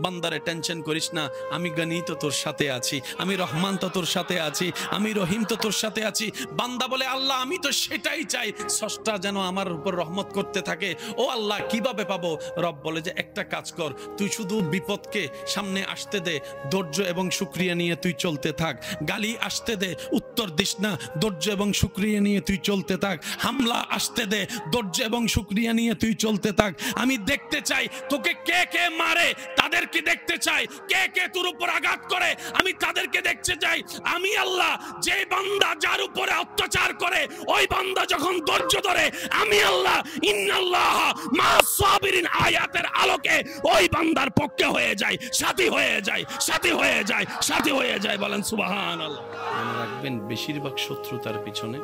বান্দারে টেনশন করিস না, আমি গনি তো তোর সাথে আছি, আমি রহমান তো তোর সাথে আছি, আমি রহিম তো তোর সাথে আছি। বান্দা বলে আল্লাহ আমি তো সেটাই চাই, স্রষ্টা যেন আমার উপর রহমত করতে থাকে। ও আল্লাহ কিভাবে পাবো? রব বলে যে একটা কাজ কর, তুই শুধু বিপদকে সামনে আসতে দে, ধৈর্য এবং শুকরিয়া নিয়ে তুই চলতে থাক। গালি আসতে দে, উত্তর দিস না, ধৈর্য এবং শুকরিয়া নিয়ে তুই চলতে থাক। হামলা আসতে দে, ধৈর্য এবং শুকরিয়া নিয়ে তুই চলতে থাক। আমি দেখতে চাই তোকে কে কে মারে, তাদেরকে দেখতে চাই। কে কে তোর উপর আঘাত করে, আমি তাদেরকে দেখতে চাই। আমি আল্লাহ যে বান্দা যার উপরে অত্যাচার করে, ওই বান্দা যখন ধৈর্য ধরে, আমি আল্লাহ ইন্নাল্লাহ মা'আস সাবিরিন আয়াতের আলোকে ওই বান্দার পক্ষে হয়ে যায়, সাথী হয়ে যায়, সাথী হয়ে যায়, সাথী হয়ে যায়। বলেন সুবহানাল্লাহ। মনে রাখবেন, বেশিরভাগ শত্রুতার পিছনে,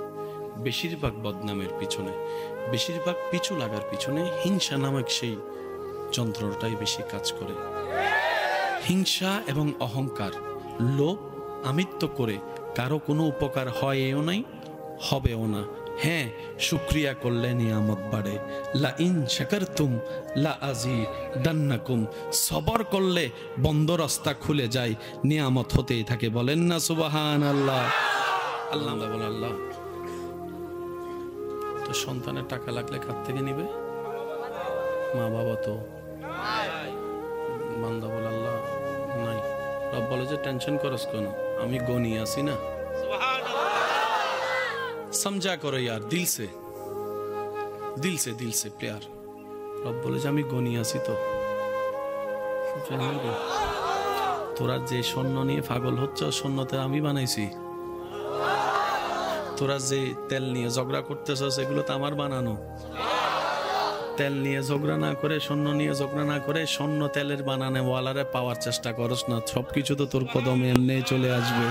বেশিরভাগ বদনামের পিছনে, বেশিরভাগ পিছু লাগার পিছনে হিংসা নামক সেই যন্ত্রটাই বেশি কাজ করে। হিংসা এবং অহংকার, লোভ, আমিত্ব করে কারো কোনো উপকার হয়ও নাই, হবেও না। হ্যাঁ, শুকরিয়া করলে নিয়ামত বাড়ে। লা ইন শাকারতুম লা আযীদান্নাকুম, সবর করলে বন্ধ রাস্তা খুলে যায়, নিয়ামত হতেই থাকে। বলেন না সুবহানাল্লাহ। আল্লাহ বলে আল্লাহ তো সন্তানের টাকা লাগলে কার থেকে নিবে? মা বাবা তো। বান্দা বলে আল্লাহ নাই। রব বলে যে টেনশন করস কেন, আমি গনি আছি না। समझा करो यार, दिल से प्यार। रब बोले যে আমি গনি আছি তো। তোরা যে স্বর্ণ নিয়ে পাগল হচ্ছ, স্বর্ণতে আমি বানাইছি। তোরা যে তেল নিয়ে ঝগড়া করতেছ, সেগুলো তো আমার বানানো। তেল নিয়ে ঝগড়া না করে, স্বর্ণ নিয়ে ঝগড়া না করে, স্বর্ণ তেলের বানানো ওয়ালারে পাওয়ার চেষ্টা করস না। সবকিছু তো তোর কদমে এমনি চলে আসবে।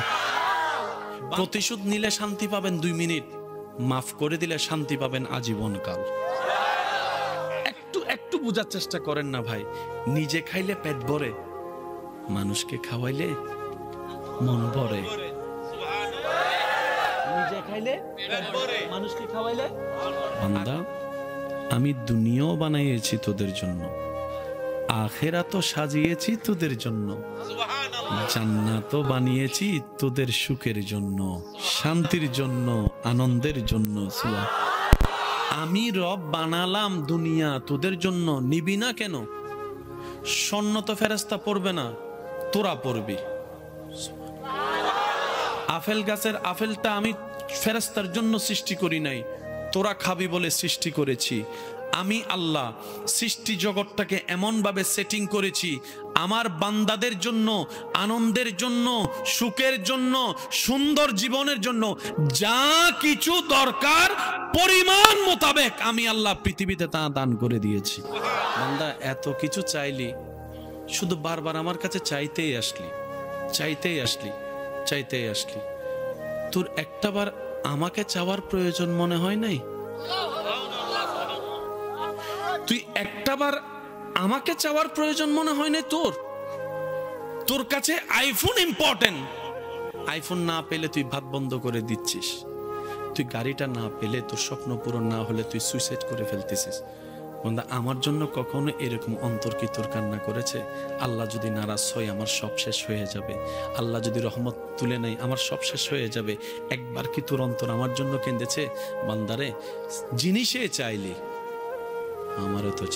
প্রতিশোধ নিলে শান্তি পাবেন 2 মিনিট, মাফ করে দিলে শান্তি পাবেন আজীবনকাল। একটু বোঝার চেষ্টা করেন না ভাই। নিজে খাইলে পেট ভরে, মানুষকে খাওয়াইলে মন ভরে। নিজে খাইলে পেট ভরে, মানুষকে খাওয়াইলে। বান্দা, আমি দুনিয়াও বানাইয়েছি তোদের জন্য, আখিরাতও সাজিয়েছি তোদের জন্য, জান্নাতও বানিয়েছি তোদের সুখের জন্য, শান্তির জন্য, আনন্দের জন্য। আমি রব বানালাম দুনিয়া তোদের জন্য, নিবি না কেন? স্বর্ণ তো ফেরেশতা পড়বে না, তোরা পড়বি। আপেল গাছের আপেলটা আমি ফেরেশতার জন্য সৃষ্টি করি নাই, তোরা খাবি বলে সৃষ্টি করেছি। আমি আল্লাহ সৃষ্টি জগৎটাকে এমন ভাবে সেটিং করেছি, আমার বান্দাদের জন্য, আনন্দের জন্য, সুখের জন্য, সুন্দর জীবনের জন্য যা কিছু দরকার পরিমাণ মোতাবেক আমি আল্লাহ পৃথিবীতে তা দান করে দিয়েছি। বান্দা এত কিছু চাইলি, শুধু বারবার আমার কাছে চাইতেই আসলি। তোর একটাবার আমাকে চাওয়ার প্রয়োজন মনে হয় নাই? তুই একটাবার আমাকে চাওয়ার প্রয়োজন মনে হয় না তোর কাছে আইফোন ইম্পর্টেন্ট। আইফোন না পেলে তুই ভাত বন্ধ করে দিচ্ছিস, তুই গাড়িটা না পেলে, তোর স্বপ্ন পূরণ না হলে তুই সুইসাইড করে ফেলতেছিস। বন্ধা, আমার জন্য কখনো এরকম অন্তর কি তোর কান্না করেছে? আল্লাহ যদি নারাজ হয় আমার সব শেষ হয়ে যাবে, আল্লাহ যদি রহমত তুলে নেয় আমার সব শেষ হয়ে যাবে। একবার কি তোর অন্তর আমার জন্য কেঁদেছে? বান্দারে, জিনিসে চাইলি, আমারে তো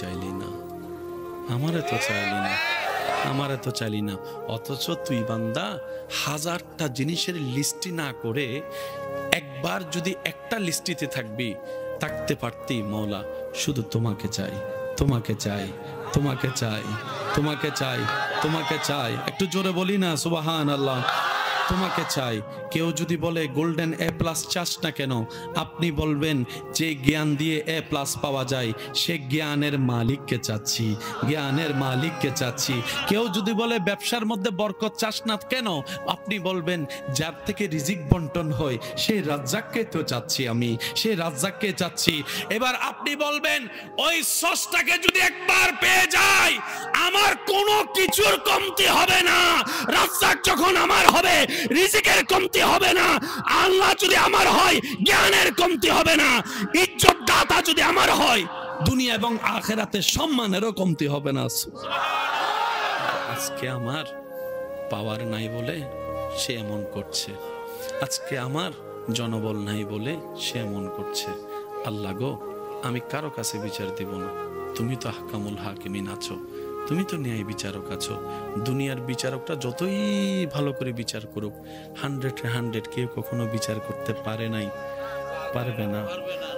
চাইলি না, অথচ তুই বান্দা 1000টা জিনিসের লিস্টি না করে একবার যদি একটা লিস্টিতে থাকতে পারতি, মওলা শুধু তোমাকে চাই। একটু জোরে বলি না সুবহানাল্লাহ। তোমাকে চাই। কেউ যদি বলে গোল্ডেন A+ চাস না কেন, আপনি বলবেন যে জ্ঞান দিয়ে A+ পাওয়া যায় সে জ্ঞানের মালিককে চাচ্ছি। কেউ যদি বলে ব্যবসার মধ্যে বরকত চাস না কেন, আপনি বলবেন যার থেকে রিজিক বন্টন হয় সেই রাজ্জাককে তো চাচ্ছি, আমি সেই রাজ্জাককে চাচ্ছি। এবার আপনি বলবেন ওই স্রষ্টাকে যদি একবার পেয়ে যাই আমার কোনো কিছুর কমতি হবে না। রাজ্জাক যখন আমার হবে রিজিকের কমতি হবে না। আল্লাহ যদি আমার হয় জ্ঞানের কমতি হবে না। ইজ্জত দাতা যদি আমার হয় দুনিয়া এবং আখিরাতে সম্মানেরও কমতি হবে না। আজকে আমার পাওয়ার নাই বলে সে এমন করছে, আজকে আমার জনবল নাই বলে সে এমন করছে। আল্লাহ গো, আমি কারো কাছে বিচার দেব না, তুমি তো আহকামুল হাকিমিন আছো, তুমি তো ন্যায় বিচারক আছো। দুনিয়ার বিচারকটা যতই ভালো করে বিচার করুক, 100 কেউ কখনো বিচার করতে পারে নাই, পারবে না,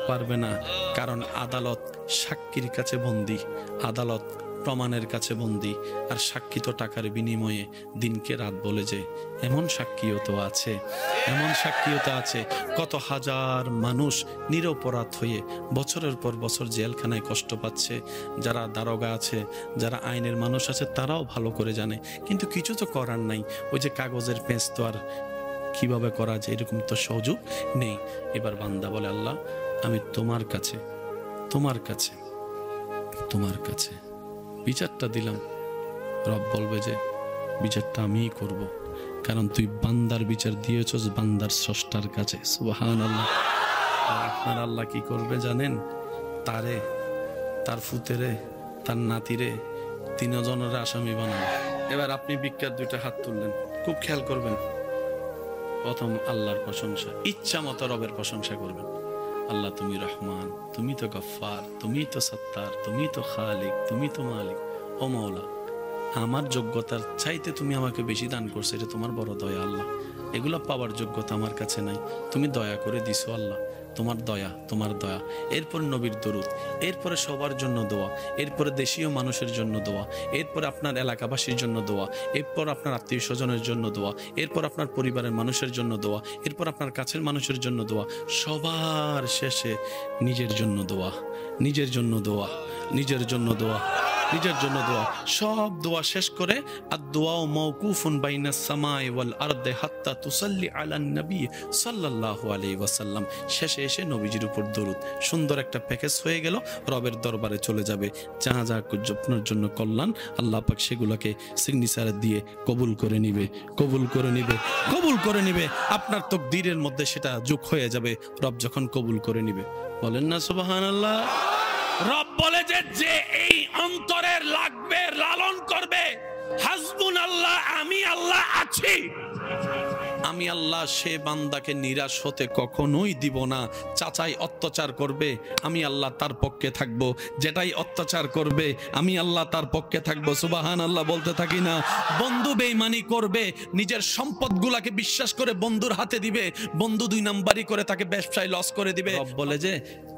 পারবে না। কারণ আদালত সাক্ষীর কাছে বন্দী, আদালত প্রমাণের কাছে বন্দী, আর সাক্ষী তো টাকার বিনিময়ে দিনকে রাত বলে যে এমন সাক্ষীও তো আছে, এমন সাক্ষীও তো আছে। কত হাজার মানুষ নিরপরাধ হয়ে বছরের পর বছর জেলখানায় কষ্ট পাচ্ছে। যারা দারোগা আছে, যারা আইনের মানুষ আছে, তারাও ভালো করে জানে, কিন্তু কিছু তো করার নাই। ওই যে কাগজের পেঁচ তো আর কিভাবে করা যায় এরকম তো সুযোগ নেই। এবার বান্দা বলে, আল্লাহ আমি তোমার কাছে, তোমার কাছে, তোমার কাছে বিচারটা দিলাম। রব বলবে যে বিচারটা আমিই করব, কারণ তুই বান্দার বিচার দিয়েছস বান্দার স্রষ্টার কাছে। সুবহানাল্লাহ। আপনার আল্লাহ কি করবে জানেন? তারে, তার ফুতেরে, তার নাতিরে, তিনজনের আসামি বানাবে। এবার আপনি বিজ্ঞার দুইটা হাত তুললেন, খুব খেয়াল করবেন। প্রথম আল্লাহর প্রশংসা, ইচ্ছা মতো রবের প্রশংসা করবেন। আল্লাহ তুমি রহমান, তুমি তো গফফার, তুমি তো সত্তার, তুমি তো খালিক, তুমি তো মালিক। ও মওলা, আমার যোগ্যতার চাইতে তুমি আমাকে বেশি দান করছো, এটা তোমার বড় দয়া আল্লাহ। এগুলো পাওয়ার যোগ্যতা আমার কাছে নাই, তুমি দয়া করে দিছো আল্লাহ, তোমার দয়া, তোমার দয়া। এরপর নবীর দরুদ, এরপরে সবার জন্য দোয়া, এরপরে দেশীয় মানুষের জন্য দোয়া, এরপর আপনার এলাকাবাসীর জন্য দোয়া, এরপর আপনার আত্মীয় স্বজনের জন্য দোয়া, এরপর আপনার পরিবারের মানুষের জন্য দোয়া, এরপর আপনার কাছের মানুষের জন্য দোয়া, সবার শেষে নিজের জন্য দোয়া, নিজের জন্য দোয়া, নিজের জন্য দোয়া, নিজের জন্য দোয়া। সব দোয়া শেষ করে আদ-দুআউ মাওকুফুন বাইনাস সামাই ওয়াল আরদি হাত্তা তুসাল্লি আলান নবী সাল্লাল্লাহু আলাইহি ওয়াসাল্লাম। শেষে এসে নবীজির উপর দরুদ। সুন্দর একটা প্যাকেজ হয়ে গেল, রবের দরবারে চলে যাবে। যা যা আপনার জন্য কল্যাণ, আল্লাহ পাক সেগুলোকে সিগনেচার দিয়ে কবুল করে নিবে, কবুল করে নিবে, কবুল করে নিবে। আপনার তাকদীরের মধ্যে সেটা যোগ হয়ে যাবে রব যখন কবুল করে নিবে। বলেন না সুবহানাল্লাহ। রব বলে যে যে এই অন্তরের লাগবে, লালন করবে, হাসবুনাল্লাহ, আমি আল্লাহ আছি, আমি আল্লাহ সে বান্দাকে নিরাশ হতে কখনোই দিব না। চাচাই অত্যাচার করবে, আমি আল্লাহ তার পক্ষে থাকবো। যেটাই অত্যাচার করবে, আমি আল্লাহ তার পক্ষে থাকবো। সুবহানাল্লাহ বলতে থাকি না। বন্ধু বেঈমানি করবে, নিজের সম্পদগুলাকে বিশ্বাস করে বন্ধুর হাতে দিবে, বন্ধু 2 নাম্বারি করে তাকে ব্যবসায় লস করে দিবে। রব বলে যে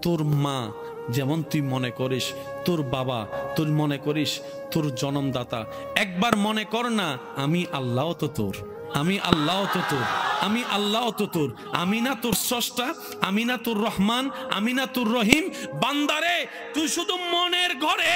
তোর মা যেমন তুই মনে করিস, তোর বাবা তুই মনে করিস তোর জন্মদাতা, একবার মনে কর না আমি আল্লাহ তো তোর, আমি আল্লাহ তো তোর, আমি আল্লাহ তো তোর। আমি না তোর স্রষ্টা, আমি না তোর রহমান, আমি না তোর রহিম। বান্দারে তুই শুধু মনের ঘরে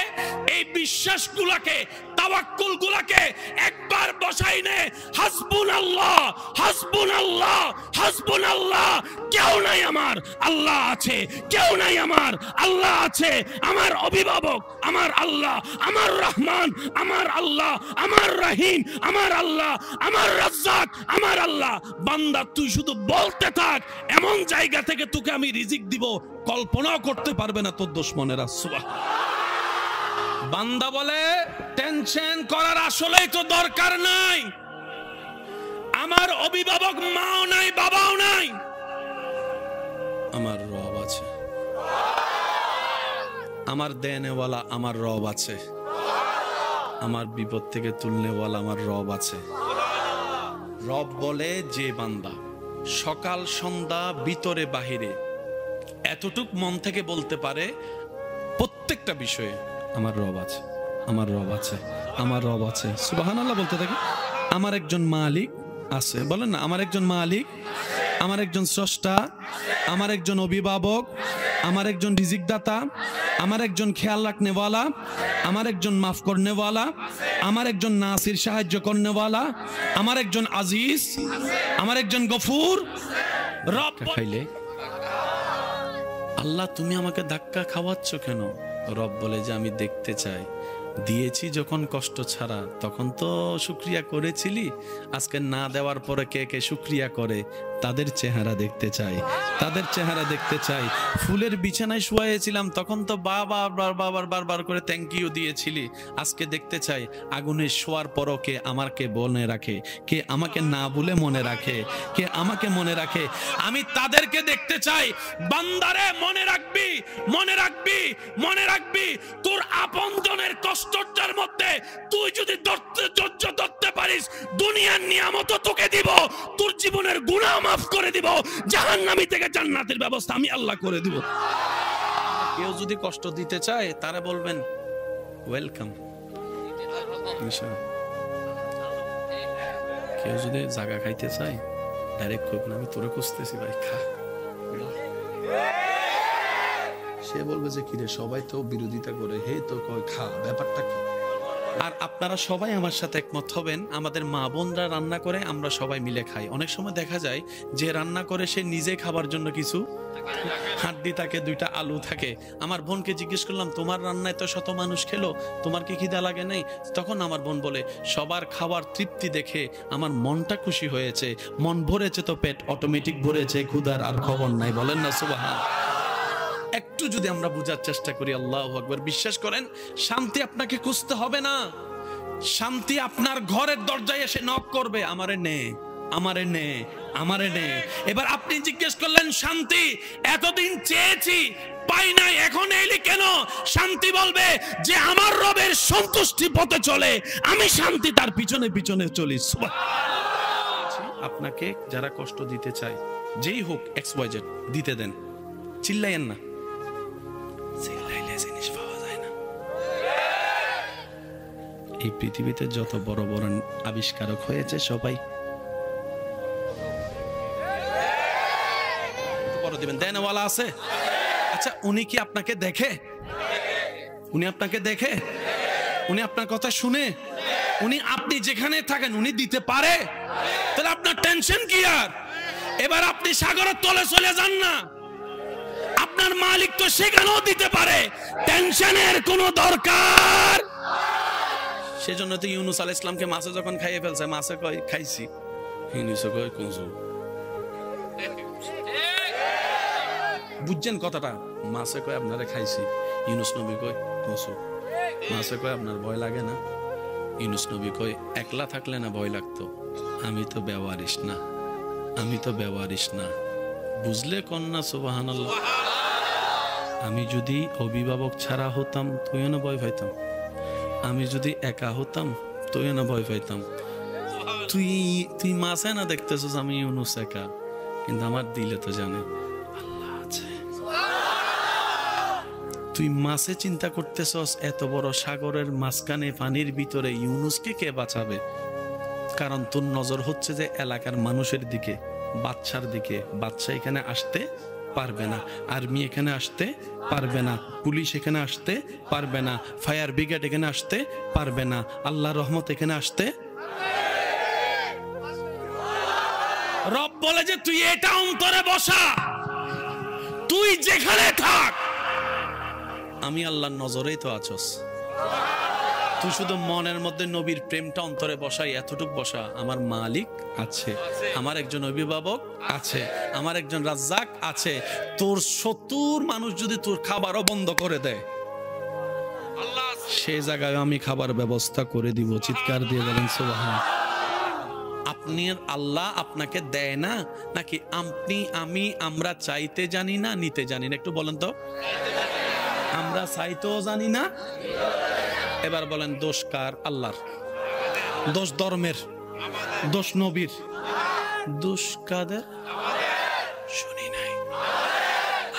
এই বিশ্বাসগুলাকে, তাওয়াক্কুলগুলাকে একবার বসাই নে। হাসবুনাল্লাহ, হাসবুনাল্লাহ, হাসবুনাল্লাহ। কেউ নাই আমার, আল্লাহ আছে। কেউ নাই আমার, আল্লাহ আছে। আমার অভিভাবক আমার আল্লাহ, আমার রহমান আমার আল্লাহ, আমার রহিম আমার আল্লাহ, আমার রাজ্জাক আমার আল্লাহ। বান্দা তুই শুধু বলতে থাক, এমন জায়গা থেকে তোকে আমি রিজিক দিব কল্পনাও করতে পারবে না তোর দুশমনেরা। সুবহানাল্লাহ। বান্দা বলে টেনশন করার আসলেই তো দরকার নাই। আমার অভিভাবক মাও নাই, বাবাও নাই, আমার রব আছে। আমার দেনেওয়ালা আমার রব আছে, আমার বিপদ থেকে তুলনেওয়ালা আমার রব আছে। রব বলে যে বান্দা সকাল সন্ধ্যা ভিতরে বাহিরে এতটুক মন থেকে বলতে পারে প্রত্যেকটা বিষয়ে আমার রব আছে, আমার রব আছে, আমার রব আছে। সুবহানাল্লাহ বলতে থাকি। আমার একজন মালিক আছে, বলেন না আমার একজন মালিক, আমার একজন স্রষ্টা, আমার একজন অভিভাবক, আমার একজন রিজিক দাতা, আমার একজন খেয়াল রাখনেওয়ালা, আমার একজন মাফ করনেওয়ালা, আমার একজন নাসির সাহায্য করনেওয়ালা, আমার একজন আজিজ, আমার একজন গফুর। রব খাইলে আল্লাহ তুমি আমাকে ধাক্কা খাওয়াচ্ছ কেন? রব বলে যে আমি দেখতে চাই, দিয়েছি যখন কষ্ট ছাড়া তখন তো শুকরিয়া করেছিলি, আজকে না দেওয়ার পরে কে কে শুকরিয়া করে তাদের চেহারা দেখতে চাই, তাদের চেহারা দেখতে চাই। ফুলের বিছানায় শুয়েছিলাম তখন তো বারবার করে থ্যাংক ইউ দিয়েছিলি। আজকে দেখতে চাই আগুনে শোয়ার পরও কে আমাকে মনে রাখে, কে আমাকে না বলে মনে রাখে, কে আমাকে মনে রাখে। আমি তাদেরকে দেখতে চাই। বান্দারে মনে রাখবি, মনে রাখবি, মনে রাখবি, তোর আপনজনের কষ্টটার মধ্যে তুই যদি ধৈর্য ধরতে পারিস, দুনিয়ার নিয়ামত তোকে দিব, তোর জীবনের গুনাহ মাফ করে দিব, জাহান্নামী থেকে জান্নাতের ব্যবস্থা আমি আল্লাহ করে দিব। কেউ যদি কষ্ট দিতে চায় তারা বলবেন ওয়েলকাম। কেউ যদি জায়গা খাইতে চায় ডাইরেক্ট কইবেন আমি তোরে খুঁজতেছি ভাই, খা। সে বলবে যে কিরে সবাই তো বিরোধিতা করে, হে তো কয় খা, ব্যাপারটা কি? আর আপনারা সবাই আমার সাথে একমত হবেন, আমাদের মা বোনরা রান্না করে আমরা সবাই মিলে খাই। অনেক সময় দেখা যায় যে রান্না করে সে নিজে খাবার জন্য কিছু হাড্ডি থাকে, দুইটা আলু থাকে। আমার বোনকে জিজ্ঞেস করলাম তোমার রান্নায় তো শত মানুষ খেলো, তোমার কি খিদা লাগে নাই? তখন আমার বোন বলে সবার খাবার তৃপ্তি দেখে আমার মনটা খুশি হয়েছে, মন ভরেছে তো পেট অটোমেটিক ভরেছে, ক্ষুধার আর খবর নাই। বলেন না সুবহান। একটু যদি আমরা বোঝার চেষ্টা করি, আল্লাহু আকবার, বিশ্বাস করেন শান্তি আপনাকে খুঁজতে হবে না। শান্তি আপনার ঘরের দরজায় এসে নক করবে, আমারে নে, আমারে নে, আমারে নে। এবার আপনি জিজ্ঞেস করলেন শান্তি এতদিন চেয়েছি পাই নাই, এখন এলি কেন? শান্তি বলবে যে আমার রবের সন্তুষ্টি পথে চলে, আমি শান্তি তার পিছনে পিছনে চলি। আপনাকে যারা কষ্ট দিতে চায়, যেই হোক XYZ, দিতে দেন, চিল্লাইয়েন না। জিনিস পাওয়া যায় না। এই পৃথিবীতে যত বড় বড় আবিষ্কারক হয়েছে সবাই বড় দিবেন দেনওয়ালা আছে। আচ্ছা উনি কি আপনাকে দেখে? উনি আপনাকে দেখে? উনি আপনার কথা শুনে? উনি আপনি যেখানে থাকেন উনি দিতে পারে? তাহলে আপনার টেনশন কি? আর এবার আপনি সাগরের তলে চলে যান না, আপনার মালিক তো সেখানেও দিতে পারে, টেনশনের কোনো দরকার। সেজন্য তো ইউনুস আলাইহিস সালামকে মাছে যখন খাইয়ে ফেলছে, মাছে কয় খাইছি, ইউনুসে কয় কনসু। বুঝছেন কথাটা? মাছে কয় আপনারে খাইছি, ইউনুস নবী কয় কনসু। মাছে কয় আপনার ভয় লাগে না? ইউনুস নবী কয় একলা থাকলে না ভয় লাগতো, আমি তো বেওয়ারিশ না, আমি তো বেওয়ারিশ না। বুঝলে কন্যা? সুবহানাল্লাহ। আমি যদি অভিভাবক ছাড়া হতাম তুইও না ভয় পাইতাম, আমি যদি একা হতাম তুইও না ভয় পাইতাম। তুই মাছে না দেখতেছিস আমি ইউনুস একা, কিন্তু আমার দিলে তো জানে আল্লাহ আছে। তুই মাছে চিন্তা করতেছস এত বড় সাগরের মাঝখানে পানির ভিতরে ইউনুসকে কে বাঁচাবে? কারণ তোর নজর হচ্ছে যে এলাকার মানুষের দিকে, বাচ্চার দিকে। বাচ্চা এখানে আসতে পারবে না, আর্মি এখানে আসতে পারবে না, পুলিশ এখানে আসতে পারবে না, ফায়ার ব্রিগেড এখানে আসতে পারবে না, আল্লাহর রহমত এখানে আসতে। রব বলে যে তুই এটা অন্তরে বসা, তুই যেখানে থাক আমি আল্লাহর নজরেই তো আছস। তুই শুধু মনের মধ্যে নবীর প্রেমটা অন্তরে বসাই, এতটুক বসা, আমার মালিক আছে, আমার একজন অভিভাবক আছে, আমার একজন রাজ্জাক আছে। তোর 70 মানুষ যদি তোর খাবারও বন্ধ করে দেয়, সে জায়গায় আমি খাবার ব্যবস্থা করে দিব। চিৎকার দিয়ে বলেন সুবহান। আপনি আল্লাহ আপনাকে দেয় না নাকি আপনি আমি আমরা চাইতে জানি না, নিতে জানি না? একটু বলেন তো। আমরা চাইতেও জানি না। এবার বলেন দোষ কার? আল্লাহর। দোষ ধর্মের, দোষ নবীর, দোষ কাদের? শুনি নাই,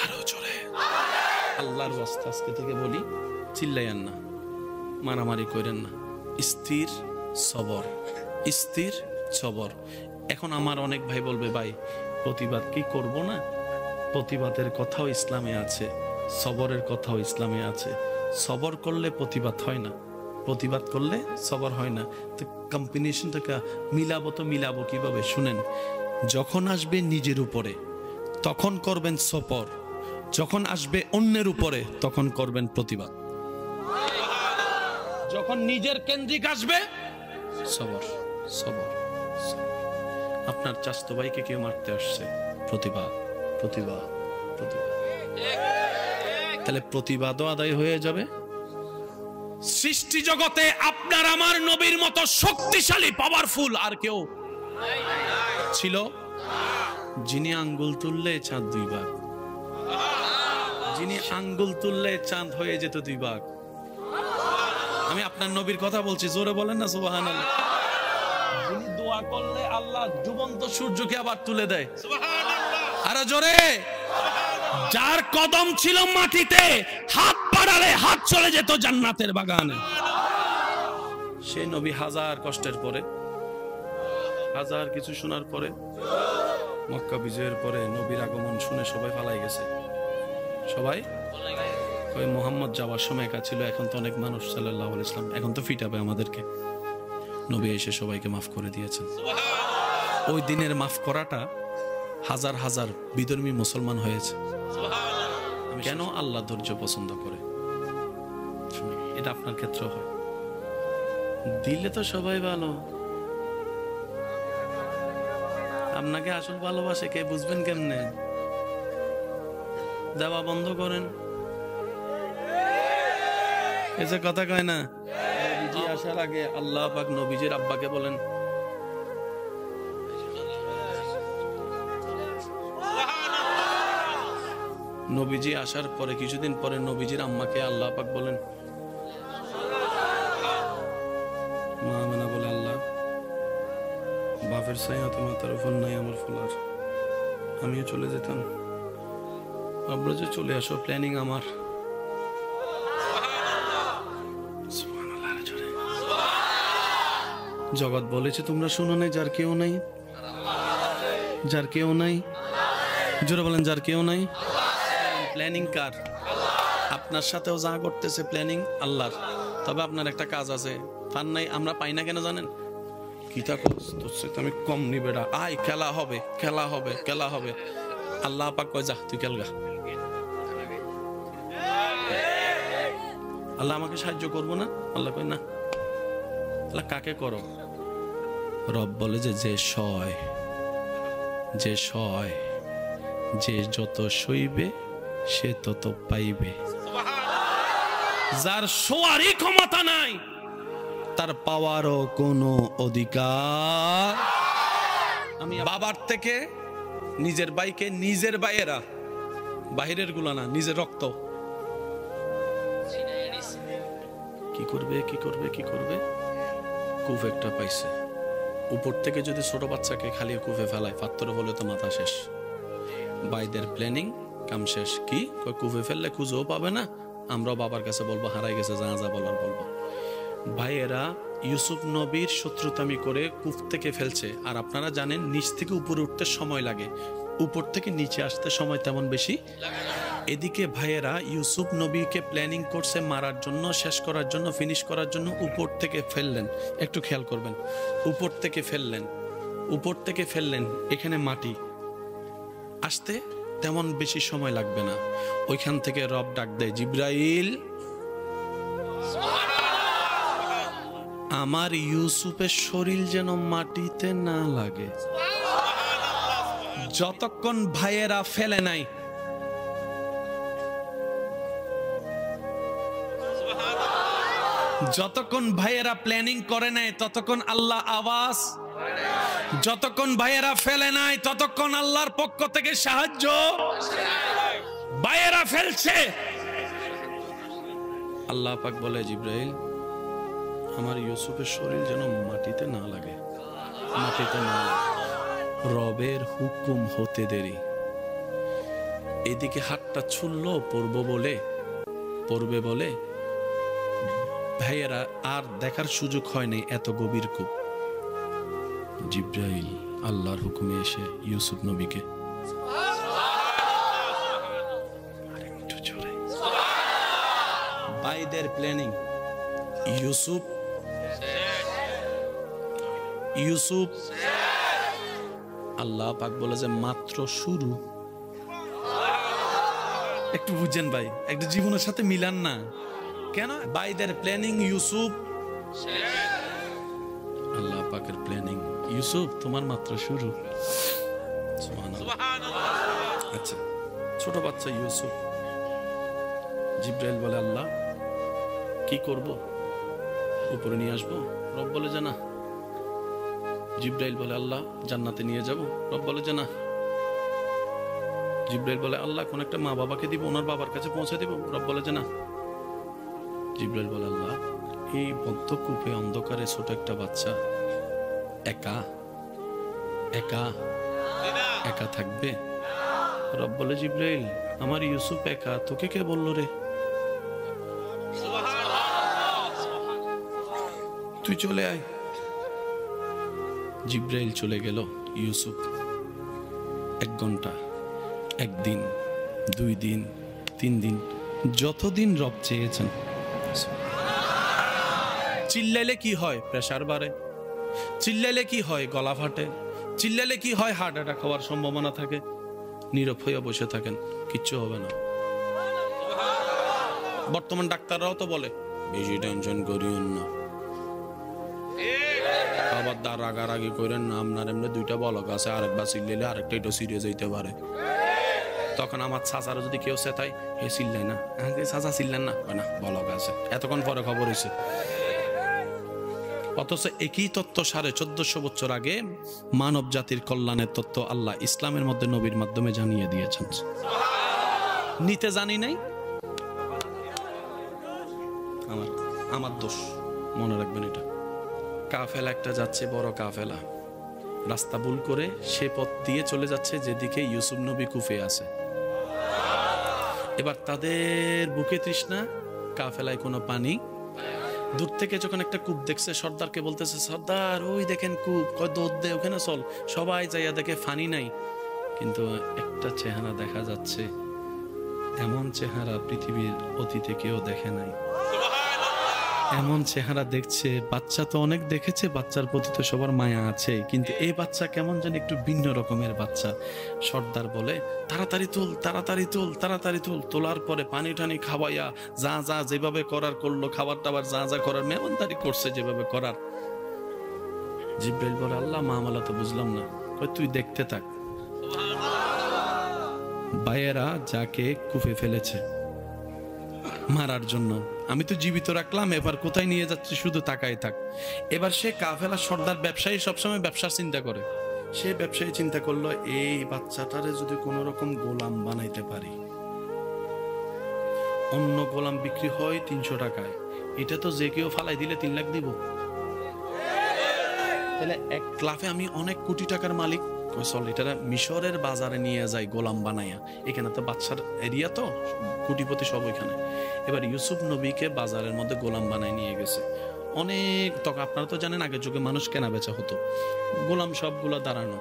আরো জোরে। আল্লাহর ওয়াস্তে আজকে থেকে বলি, চিল্লাইয়েন না, মারামারি করেন না, স্থির সবর, স্থির সবর। এখন আমার অনেক ভাই বলবে ভাই প্রতিবাদ কি করব না? প্রতিবাদের কথাও ইসলামে আছে, সবরের কথাও ইসলামে আছে। সবর করলে প্রতিবাদ হয় না, প্রতিবাদ করলে সবর হয় না। তো কম্বিনেশনটাকে মিলাবো কিভাবে? শুনেন, যখন আসবে নিজের উপরে তখন করবেন সবর, যখন আসবে অন্যের উপরে তখন করবেন প্রতিবাদ। যখন নিজের কেন্দ্রিক আসবে সবর, সবর। আপনার চাচাতো ভাইকে কেউ মারতে আসছে, প্রতিবাদ প্রতিবাদ প্রতিবাদ, তাহলে প্রতিবাদও আদায় হয়ে যাবে। সৃষ্টি জগতে আপনার আমার নবীর মতো শক্তিশালী পাওয়ারফুল আর কেউ ছিল? যিনি আঙ্গুল তুললে চাঁদ 2 ভাগ, যিনি আঙ্গুল তুললে চাঁদ হয়ে যেত 2 ভাগ। আমি আপনার নবীর কথা বলছি, জোরে বলেন না সুবহানাল্লাহ। যিনি দোয়া করলে আল্লাহ ডুবন্ত সূর্যকে আবার তুলে দেয়, আরো জোরে। যার কদম ছিল মাটিতে, হাত বাড়ালে হাত চলে যেত জান্নাতের বাগানে। সেই নবী হাজার কষ্টের পরে, হাজার কিছু শোনার পরে, মক্কা বিজয়ের পরে নবীর আগমন শুনে সবাই পালাই গেছে। সবাই ওই মুহাম্মদ যাওয়ার সময় একা ছিল, এখন তো অনেক মানুষ সাল্লাল্লাহু আলাইহি ওয়াসাল্লাম, এখন তো ফিটাবে আমাদেরকে। নবী এসে সবাইকে মাফ করে দিয়েছেন। ওই দিনের মাফ করাটা হাজার হাজার বিধর্মী মুসলমান হয়েছে। কেন? আল্লাহ ধৈর্য পছন্দ করে। এটা আপনার ক্ষেত্রে হয়। দিলে তো সবাই ভালো, আপনাকে আসল ভালোবাসে কে বুঝবেন কেমনে? দেওয়া বন্ধ করেন। এই যে কথা কয় না, নবীজি আসার আগে আল্লাহ পাক নবীজির আব্বাকে বলেন, নবীজি আসার পরে কিছুদিন পরে নবীজির আম্মাকে আল্লাহ পাক বলেন, মা আমেনা বলে, আল্লাহ বাপের ছায়া তোমার তার উপর নাই, আমার ফলার, আমিও চলে যেতাম, আপনারা যে চলে আসো, প্ল্যানিং আমার। জগৎ বলেছে তোমরা শুনো নাই, যার কেউ নাই, যার কেউ নাই, জোরে বলেন, যার কেউ নাই। প্ল্যানিং কার? আপনার সাথেও যা করতেছে প্ল্যানিং আল্লাহর। তবে আপনার একটা কাজ আছে, ফান নাই, আমরা পাই না কেন জানেন? কি থাকো তোর সাথে আমি কম নি বেড়া, আয় খেলা হবে, খেলা হবে, খেলা হবে। আল্লাহ পাক কয় যা তুই খেলগা। আল্লাহ আমাকে সাহায্য করবো না? আল্লাহ কয় না। আল্লাহ কাকে করো? রব বলে যে যে সয়, যে সয়, যে যত সইবে সে তত পাইবে। যার শোয়ারই ক্ষমতা নাই, তার পাওয়ারও কোনো অধিকার। আমি বাবার থেকে নিজের ভাইকে, নিজের ভাইয়েরা, বাহিরের গুলা না, নিজের রক্ত, কি করবে কি করবে কি করবে? কুফ একটা পাইছে, উপর থেকে যদি ছোট বাচ্চাকে খালি কুফে ফেলায়, পাত্র হলে তো মাথা শেষ। ভাইদের প্ল্যানিং কাম শেষ। কি কুফে ফেললে খুঁজেও পাবে না, আমরাও বাবার কাছে বলবো হারাই গেছে, যা যা বলার বলবো। ভাইয়েরা ইউসুফ নবীর শত্রুতামি করে কূপ থেকে ফেলছে, আর আপনারা জানেন নিচ থেকে উপরে উঠতে সময় লাগে, উপর থেকে নিচে আসতে সময় তেমন বেশি। এদিকে ভাইয়েরা ইউসুফ নবীকে প্ল্যানিং করছে মারার জন্য, শেষ করার জন্য, ফিনিশ করার জন্য। উপর থেকে ফেললেন, একটু খেয়াল করবেন, উপর থেকে ফেললেন, উপর থেকে ফেললেন, এখানে মাটি আসতে তেমন বেশি সময় লাগবে না। ওইখান থেকে রব ডাক দেয়, জিব্রাইল আমার ইউসুফের শরীর যেন মাটিতে না লাগে। যতক্ষণ ভাইয়েরা ফেলে নাই, যতক্ষণ ভাইয়েরা প্ল্যানিং করে নাই, ততক্ষণ আল্লাহ আওয়াজ, যতক্ষণ ভাইয়েরা ফেলে নাই, ততক্ষণ আল্লাহর পক্ষ থেকে সাহায্য। ভাইয়েরা ফেলছে, আল্লাহ পাক বলে, জিব্রাইল আমার ইউসুফের শরীর যেন মাটিতে না লাগে, মাটিতে না লাগে। রবের হুকুম হতে দেরি। এদিকে হাতটা ছুড়লো পড়বে বলে ভাইয়েরা আর দেখার সুযোগ হয়নি, এত গভীর কূপ। জিব্রাইল আল্লাহর হুকুমে এসে ইউসুফ নবীকে, ভাইদের প্ল্যানিং, ইউসুফ আল্লাহ পাক বলে যে মাত্র শুরু। একটু বুঝছেন ভাই, একটু জীবনের সাথে মিলান না কেন? ভাইদের প্ল্যানিং ইউসুফ, আল্লাহ পাকের প্ল্যানিং ইউসুফ তোমার মাত্র শুরু। সুবহানাল্লাহ। আচ্ছা, ছোট বাচ্চা ইউসুফ, জিব্রাইল বলে আল্লাহ কি করব, উপরে নিয়ে আসবো? রব বলে যে না। জিব্রাইল বলে আল্লাহ জান্নাতে নিয়ে যাব? রব বলে যে না। জিব্রাইল বলে আল্লাহ কোন একটা মা বাবাকে দিব, ওনার বাবার কাছে পৌঁছে দিব? রব বলে যে না। জিব্রাইল বলে আল্লাহ এই বদ্ধ কূপে অন্ধকারে ছোট একটা বাচ্চা একা একা একা থাকবে? রব বলে জিব্রাইল আমার ইউসুফ একা, তোকে কে বললো রে? তুই চলে আয়। জিব্রাইল চলে গেল। ইউসুফ 1 ঘন্টা, 1 দিন, 2 দিন, 3 দিন, যতদিন রব চেয়েছেন। চিল্লাইলে কি হয়? প্রেসার বাড়ে। চিল্লাইলে কি হয়? গলা ফাটে। চিল্লাইলে কি হয়? হার্ট অ্যাটাক হওয়ার সম্ভাবনা থাকে। নীরব হয়ে বসে থাকেন, কিচ্ছু হবে না। বর্তমান ডাক্তাররাও তো বলে বেশি টেনশন করিও না, আবার রাগারাগি করেন না, আপনার এমনি 2টা বলক আছে, আরেকবার চিল্লাইলে আরেকটা একটু সিরিয়াস হইতে পারে। তখন আমার চাচারও যদি কেউ চেতাই, হে চিল্লাই না, চাচা চিল্লেন না, না বলক আছে, এতক্ষণ পরে খবর হয়েছে। অথচ একই তত্ত্ব 1450 বছর আগে মানব জাতির কল্যাণের তত্ত্ব আল্লাহ ইসলামের মধ্যে নবীর মাধ্যমে জানিয়ে দিয়েছেন। নিতে জানি নাই, আমার দোষ, মনে রাখবেন এটা। কাফেলা একটা যাচ্ছে, বড় কাফেলা, রাস্তা ভুল করে সে পথ দিয়ে চলে যাচ্ছে যেদিকে ইউসুফ নবী কুফে আছে। এবার তাদের বুকে তৃষ্ণা, কাফেলায় কোনো পানি। দূর থেকে যখন একটা কূপ দেখছে, সর্দারকে বলতেছে সর্দার ওই দেখেন কূপ, কয় দৌড় দে ওখানে চল। সবাই যাইয়া দেখে পানি নাই, কিন্তু একটা চেহারা দেখা যাচ্ছে, এমন চেহারা পৃথিবীর অতীতে কেউ দেখে নাই। এমন চেহারা দেখছে, বাচ্চা তো অনেক দেখেছে, বাচ্চার প্রতি তো সবার মায়া আছে, কিন্তু এই বাচ্চা কেমন যেন একটু ভিন্ন রকমের বাচ্চা। সর্দার বলে তাড়াতাড়ি তুল, তাড়াতাড়ি তুল, তাড়াতাড়ি তুল। তোলার পরে পানি টানি খাওয়াইয়া যা যা যেভাবে করার করলো, খাবার টাবার যা যা করার মেহমানদারি করছে যেভাবে করার। জিব্রাইল বলে আল্লাহ মামলা তো বুঝলাম না। কই তুই দেখতে থাক। ভাইয়েরা যাকে কুফে ফেলেছে মারার জন্য, আমি তো জীবিত রাখলাম, এবার কোথায় নিয়ে যাচ্ছে শুধু তাকায় থাক। এবার সে কাফেলা সর্দার ব্যবসায়ী, সবসময় ব্যবসার চিন্তা করে। সে ব্যবসায়ী চিন্তা করলো এই বাচ্চাটারে যদি কোনো রকম গোলাম বানাইতে পারি, অন্য গোলাম বিক্রি হয় 300 টাকায়, এটা তো যে কেউ ফালাই দিলে 3 লাখ দিব, তাহলে 1 লাফে আমি অনেক কোটি টাকার মালিক। চল এটা মিশরের বাজারে নিয়ে যায় গোলাম বানাইয়া, এখানে তো বাচ্চার এরিয়া, তো কোটিপতি সব ওইখানে। এবার ইউসুফ নবীকে বাজারের মধ্যে গোলাম বানায় নিয়ে গেছে। অনেক, তখন আপনারা তো জানেন আগের যুগে মানুষ কেনা বেচা হতো, গোলাম সবগুলো দাঁড়ানো,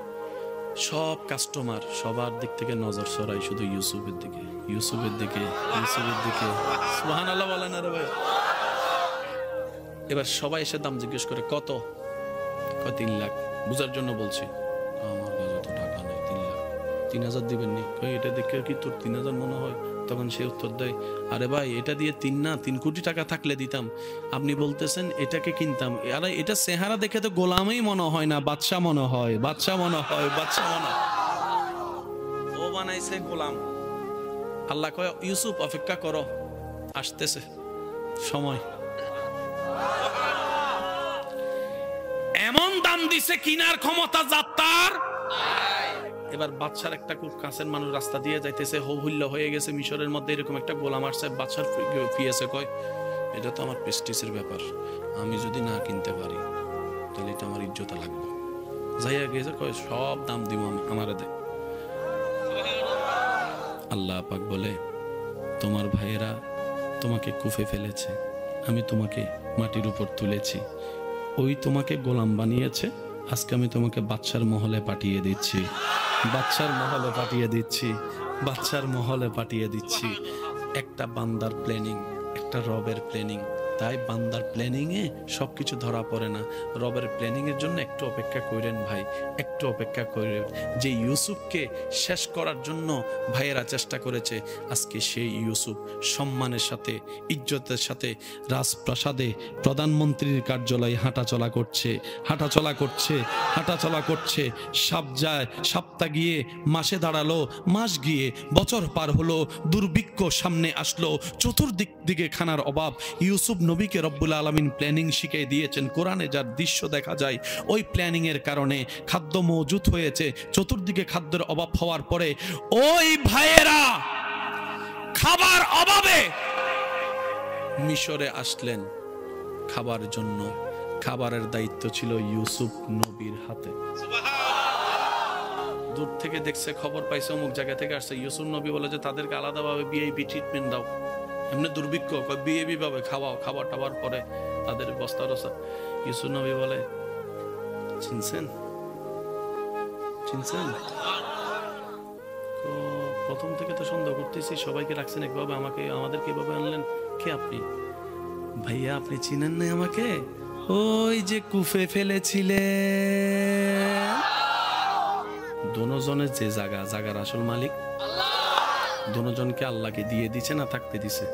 সব কাস্টমার সবার দিক থেকে নজর সরাই শুধু ইউসুফের দিকে, ইউসুফের দিকে, ইউসুফের দিকে। সুবহানাল্লাহ বলেন না রে ভাই। এবার সবাই এসে দাম জিজ্ঞেস করে কত, 3 লাখ। বুঝার জন্য বলছি, আমার কাছে তো টাকা নেই, 3 লাখ, 3000 দিবেন নি? এটা দেখে কি তোর 3000 মনে হয়? তখন সে উত্তর দেয় আরে ভাই এটা দিয়ে 3 না 3 কোটি টাকা থাকলে দিতাম, আপনি বলতেছেন এটাকে কিনতাম। আরে এটা চেহারা দেখে তো গোলামই মনে হয় না, বাদশা মনে হয়, বাদশা মনে হয়, বাদশা মনে হয়। ও বানাইছে গোলাম। আল্লাহ কয় ইউসুফ অপেক্ষা করো, আসতেছে সময়। এমন দাম দিছে কিনার ক্ষমতা যাত্রার। এবার বাদশার একটা খুব কাছের মানুষ রাস্তা দিয়ে যাইতেছে, হো হুল্লা হয়ে গেছে মিশরের মধ্যে, এরকম একটা গোলাম আসছে। বাদশার পিএসএ কয় এটা তো আমার প্রেস্টিজের ব্যাপার, আমি যদি না কিনতে পারি তাহলে এটা আমার ইজ্জত লাগবে। যাইয়া গেছে, কয় সব দাম দিব আমারে দে। আল্লাহ পাক বলে তোমার ভাইয়েরা তোমাকে কুফে ফেলেছে, আমি তোমাকে মাটির উপর তুলেছি, ওই তোমাকে গোলাম বানিয়েছে, আজকে আমি তোমাকে বাদশার মহলে পাঠিয়ে দিচ্ছি, বাদশার মহলে পাঠিয়ে দিচ্ছি, বাদশার মহলে পাঠিয়ে দিচ্ছি। একটা বান্দার প্ল্যানিং, একটা রবের প্ল্যানিং তাই বান্দার প্ল্যানিং এ সবকিছু ধরা পড়ে না। রবের প্ল্যানিং এর জন্য একটু অপেক্ষা করেন ভাই, একটু অপেক্ষা করেন। যে ইউসুফকে শেষ করার জন্য ভাইয়েরা চেষ্টা করেছে, আজকে সেই ইউসুফ সম্মানের সাথে, ইজ্জতের সাথে রাজপ্রাসাদে প্রধানমন্ত্রীর কার্যালয়ে হাঁটাচলা করছে, হাঁটাচলা করছে, হাঁটাচলা করছে। সপ্তাহ গিয়ে মাসে দাঁড়ালো, মাস গিয়ে বছর পার হলো, দুর্ভিক্ষ সামনে আসলো, চতুর্দিক দিকে খানার অভাব। ইউসুফ নবীকে রব্বুল আলামিন প্ল্যানিং শিখিয়ে দিয়েছেন। কোরআনে যার দৃশ্য দেখা যায়, ওই প্ল্যানিং এর কারণে খাদ্য মজুদ হয়েছে। চতুর্দিকে খাদ্যের অভাব হওয়ার পরে ওই ভাইয়েরা খাবার অভাবে মিশরে আসলেন খাবার জন্য। খাবারের দায়িত্ব ছিল ইউসুফ নবীর হাতে। দূর থেকে দেখছে, খবর পাইছে অমুক জায়গা থেকে আসছে। ইউসুফ নবী বলে যে তাদেরকে আলাদাভাবে ভিআইপি ট্রিটমেন্ট দাও। এমনি দুর্ভিক্ষ, ভিআইপি ভাবে খাওয়াও, খাবার টাবার পরে তাদের বস্তা রসা। ইউসুফ নবী বলে, চিনছেন চিনছেন? তো প্রথম থেকে তো সন্দেহ করতেছি, সবাইকে রাখছেন একভাবে, আমাদেরকে এভাবে আনলেন, কে আপনি? ভাইয়া আপনি চিনেন না আমাকে? ওই যে কুফে ফেলেছিলেন। দোনোজনের যে জায়গার আসল মালিক দোনোজনকে আল্লাহকে দিয়ে দিছে না থাকতে দিছে?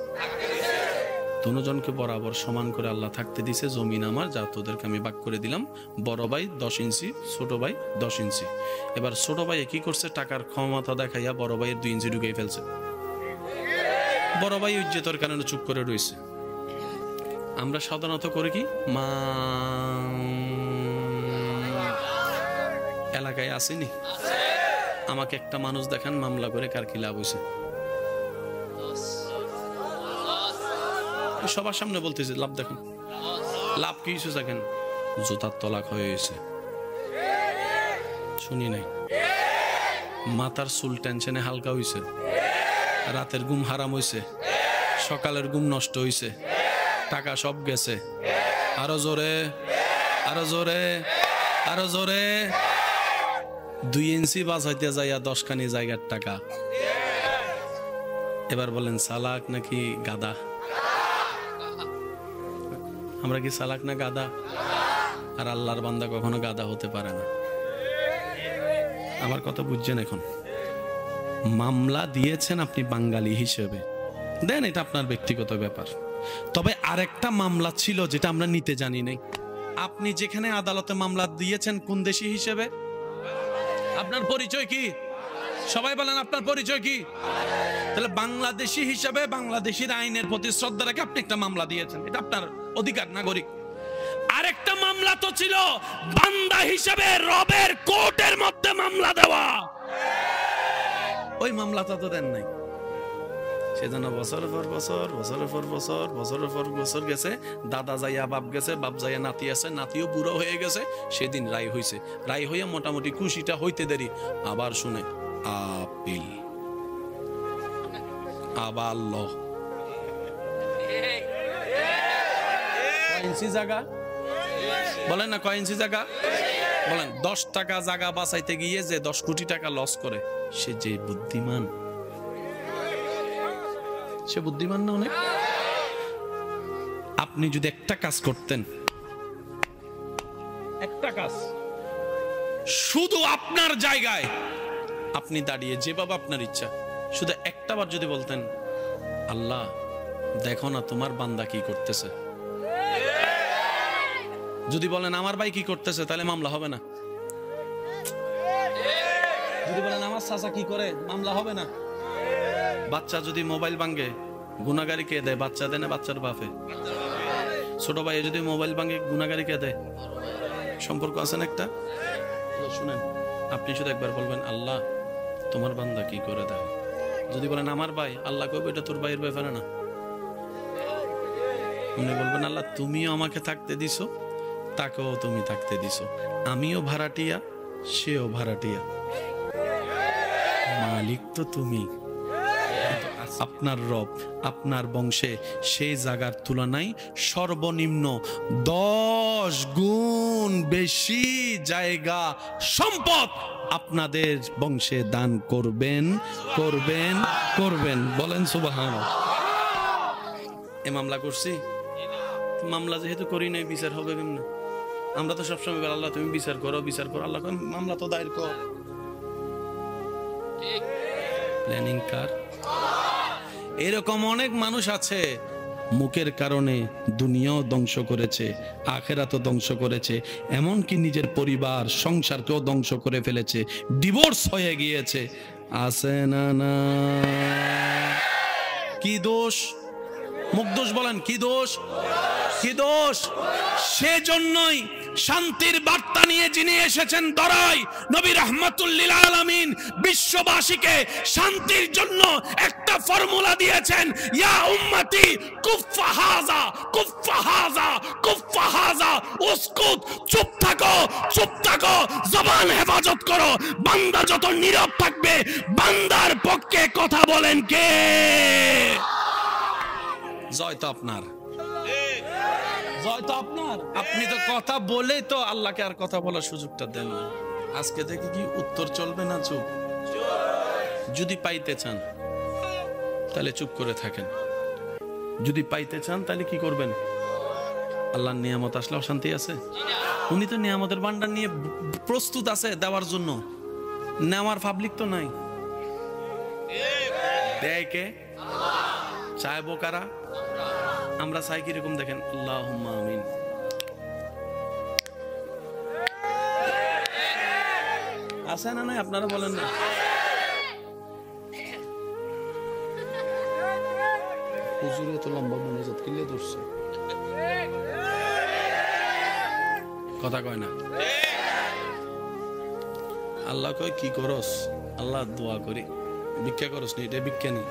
দোনোজনকে বরাবর সমান করে আল্লাহ থাকতে দিছে। জমিন আমার, যা তোদেরকে আমি ভাগ করে দিলাম। বড় ভাই 10 ইঞ্চি, ছোট ভাই 10 ইঞ্চি। এবার ছোট ভাই কি করছে, টাকার ক্ষমতা দেখাইয়া বড় ভাইয়ের 2 ইঞ্চি ঢুকিয়ে ফেলছে। বড় ভাই ইজ্জতের কারণে চুপ করে রয়েছে। আমরা সাধারণত করি কি, মা এলাকায় আসেনি, আমাকে একটা মানুষ দেখান মামলা করে কার কি লাভ হয়েছে। সবার সামনে বলতেছে লাভ দেখেন, লাভ কি হয়েছে দেখেন, জুতার তলাক হয়েছে। শুনি নাই। মাথার চুল টেনশনে হালকা হয়েছে, রাতের ঘুম হারাম হয়েছে, সকালের ঘুম নষ্ট হয়েছে, টাকা সব গেছে। আরো জোরে, আরো জোরে, আরো জোরে। 2 ইঞ্চি বাঁচাইতে যাইয়া 10 খানি জায়গার টাকা। এবার বলেন চালাক নাকি গাদা? আমরা কি চালাক না গাদা? আর আল্লাহর বান্দা কখনো গাদা হতে পারে না। আমার কথা বুঝছেন? এখন মামলা দিয়েছেন আপনি বাঙালি হিসেবে, দেন, এটা আপনার ব্যক্তিগত ব্যাপার। তবে আরেকটা মামলা ছিল যেটা আমরা নিতে জানি নাই। আপনি যেখানে আদালতে মামলা দিয়েছেন কোন দেশি হিসেবে? আপনার পরিচয় কি? সবাই বলেন আপনার পরিচয় কি? তাহলে বাংলাদেশি হিসেবে বাংলাদেশের আইনের প্রতি শ্রদ্ধা রেখে আপনি একটা মামলা দিয়েছেন, এটা আপনার অধিকার, নাগরিক। আরেকটা মামলা তো ছিল বান্দা হিসেবে রবের কোর্টের মধ্যে মামলা দেওয়া। ওই মামলাটা তো দেন নাই। সেজন্য বছরের পর বছর, বছরের পর বছর, বছরের পর বছর গেছে। দাদা যাইয়া বাপ গেছে, বাপ যাইয়া নাতি আছে, নাতিও বুড়ো হয়ে গেছে। সেদিন রায় হইছে। রায় হইয়া মোটামুটি খুশিটা হইতে দেরি, আবার শুনে আপিল, আবার ল। কয় ইঞ্চি জায়গা বলেন না? কয় ইঞ্চি জায়গা বলেন? 10 টাকা জায়গা বাঁচাইতে গিয়ে যে 10 কোটি টাকা লস করে, সে যে বুদ্ধিমান, সে বুদ্ধিমান না অনেক? আপনি যদি একটা কাজ করতেন, একটা কাজ, শুধু আপনার জায়গায় আপনি দাঁড়িয়ে যেভাবে আপনার ইচ্ছা, শুধু একটা বার যদি বলতেন, আল্লাহ দেখো না তোমার বান্দা কি করতেছে। যদি বলেন আমার ভাই কি করতেছে, তাহলে মামলা হবে না। যদি বলেন আমার চাচা কি করে, মামলা হবে না। বাচ্চা যদি মোবাইল ভাঙে, গুনাহগারি কে দেয়? বাচ্চা দেয় না বাচ্চার বাপে? ছোট ভাই যদি মোবাইল ভাঙে, গুনাহগারি কে দেয়? সম্পর্ক আছে না একটা? শুনেন, আপনি শুধু একবার বলবেন আল্লাহ তোমার বান্দা কি করে দেয়। যদি বলেন আমার ভাই, আল্লাহ কইবে এটা তোর ভাইয়ের ব্যাপারে না। উনি বলবেন আল্লাহ তুমিও আমাকে থাকতে দিছো, তাকেও তুমি থাকতে দিছো, আমিও ভাড়াটিয়া, সেও ভাড়াটিয়া, মালিক তো তুমি। আপনার রব আপনার বংশে সেই জায়গার তুলনায় সর্বনিম্ন 10 গুণ বেশি জায়গা সম্পদ আপনাদের বংশে দান করবেন, করবেন, করবেন। বলেন সুবহানাল্লাহ। এ মামলা করছি, মামলা যেহেতু করি নাই, বিচার হবে কেমন? আমরা তো সবসময় বলি আল্লাহ তুমি বিচার করো, বিচার করো। আল্লাহ মামলা তো দায়ের কর। প্ল্যানিং কার? এরকম অনেক মানুষ আছে মুখের কারণে দুনিয়াও ধ্বংস করেছে, আখিরাতও ধ্বংস করেছে, এমনকি নিজের পরিবার সংসারকেও ধ্বংস করে ফেলেছে, ডিভোর্স হয়ে গিয়েছে। আছে না? না, কি দোষ? মুখ দোষ বলেন, কি দোষ? কি দোষ? সেজন্যই শান্তির বার্তা নিয়ে যিনি এসেছেন দরাই নবী রাহমাতুল লিল আলামিন, বিশ্ববাসীকে শান্তির জন্য একটা ফর্মুলা দিয়েছেন, ইয়া উম্মতি কুফা হাযা কুফা হাযা কুফা হাযা উসকুত, চুপ থাকো, চুপ থাকো, জবান হেফাজত করো। বান্দা যত নীরব থাকবে, বান্দার পক্ষে কথা বলেন কে? জয় তো আপনার, জয় তো আপনার। আপনি তো কথা বলেই তো আল্লাহকে আর কথা বলার সুযোগটা দেন না। আজকে থেকে কি উত্তর চলবে না চুপ? যদি পাইতে চান তাহলে চুপ করে থাকেন, যদি পাইতে চান তাহলে কি করবেন? আল্লাহর নিয়ামত আসলে অশান্তি আছে? উনি তো নিয়ামতের ভান্ডার নিয়ে প্রস্তুত আছে দেওয়ার জন্য, নেওয়ার পাবলিক তো নাই। দেয় কে? চাইবো কারা? আমরা চাই কিরকম দেখেন, আল্লাহুম্মা আমিন। আছে না নাই? আপনারা বলেন না। হুজুরে তো লম্বা মোনাজাত কিলে ধরছে, কথা কয় না। আল্লাহ কয় কি করস? আল্লাহ দোয়া করি। ভিক্ষা করস নি? এটা ভিক্ষা নেই।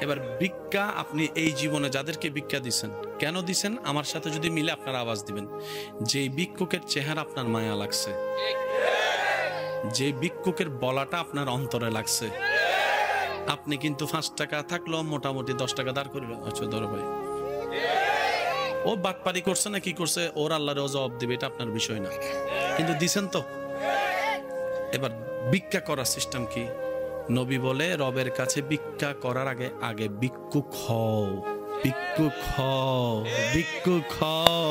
এবার ভিক্ষা আপনি এই জীবনে যাদেরকে ভিক্ষা দিচ্ছেন, কেন দিচ্ছেন? আমার সাথে যদি মিলে আপনারা আওয়াজ দিবেন, যে ভিক্ষুকের চেহারা আপনার মায়া লাগছে, যে ভিক্ষুকের বলাটা আপনার অন্তরে লাগছে, আপনি কিন্তু 5 টাকা থাকলো মোটামুটি 10 টাকা দাঁড় করিল, আচ্ছা ধরো ভাই, ও বাটপারি করছে না কি করছে, ওর আল্লাহর জবাব দিবে, এটা আপনার বিষয় না, কিন্তু দিছেন তো। এবার ভিক্ষা করার সিস্টেম কি? নবী বলে রবের কাছে ভিক্ষা করার আগে আগে ভিক্ষুক হও, ভিক্ষুক হও, ভিক্ষুক হও।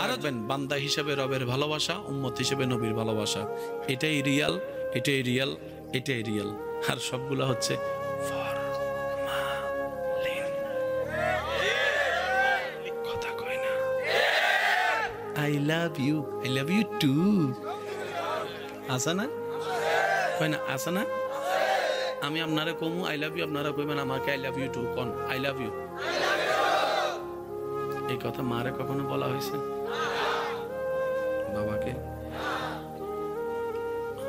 আর বান্দা হিসেবে রবের ভালোবাসা, উম্মত হিসেবে নবীর ভালোবাসা, এটাই রিয়াল, এটাই রিয়াল, এটাই রিয়াল। আর সবগুলো হচ্ছে কথা কয় না। I love you, I love you too, আছে না? কয় না? আছে না? আমি আপনারে কমু আই লাভ ইউ, আপনারা কইবেন আমাকে আই লাভ ইউ টু। কোন আই লাভ ইউ? এই কথা মারে কখনো বলা হয়েছে? বাবাকে?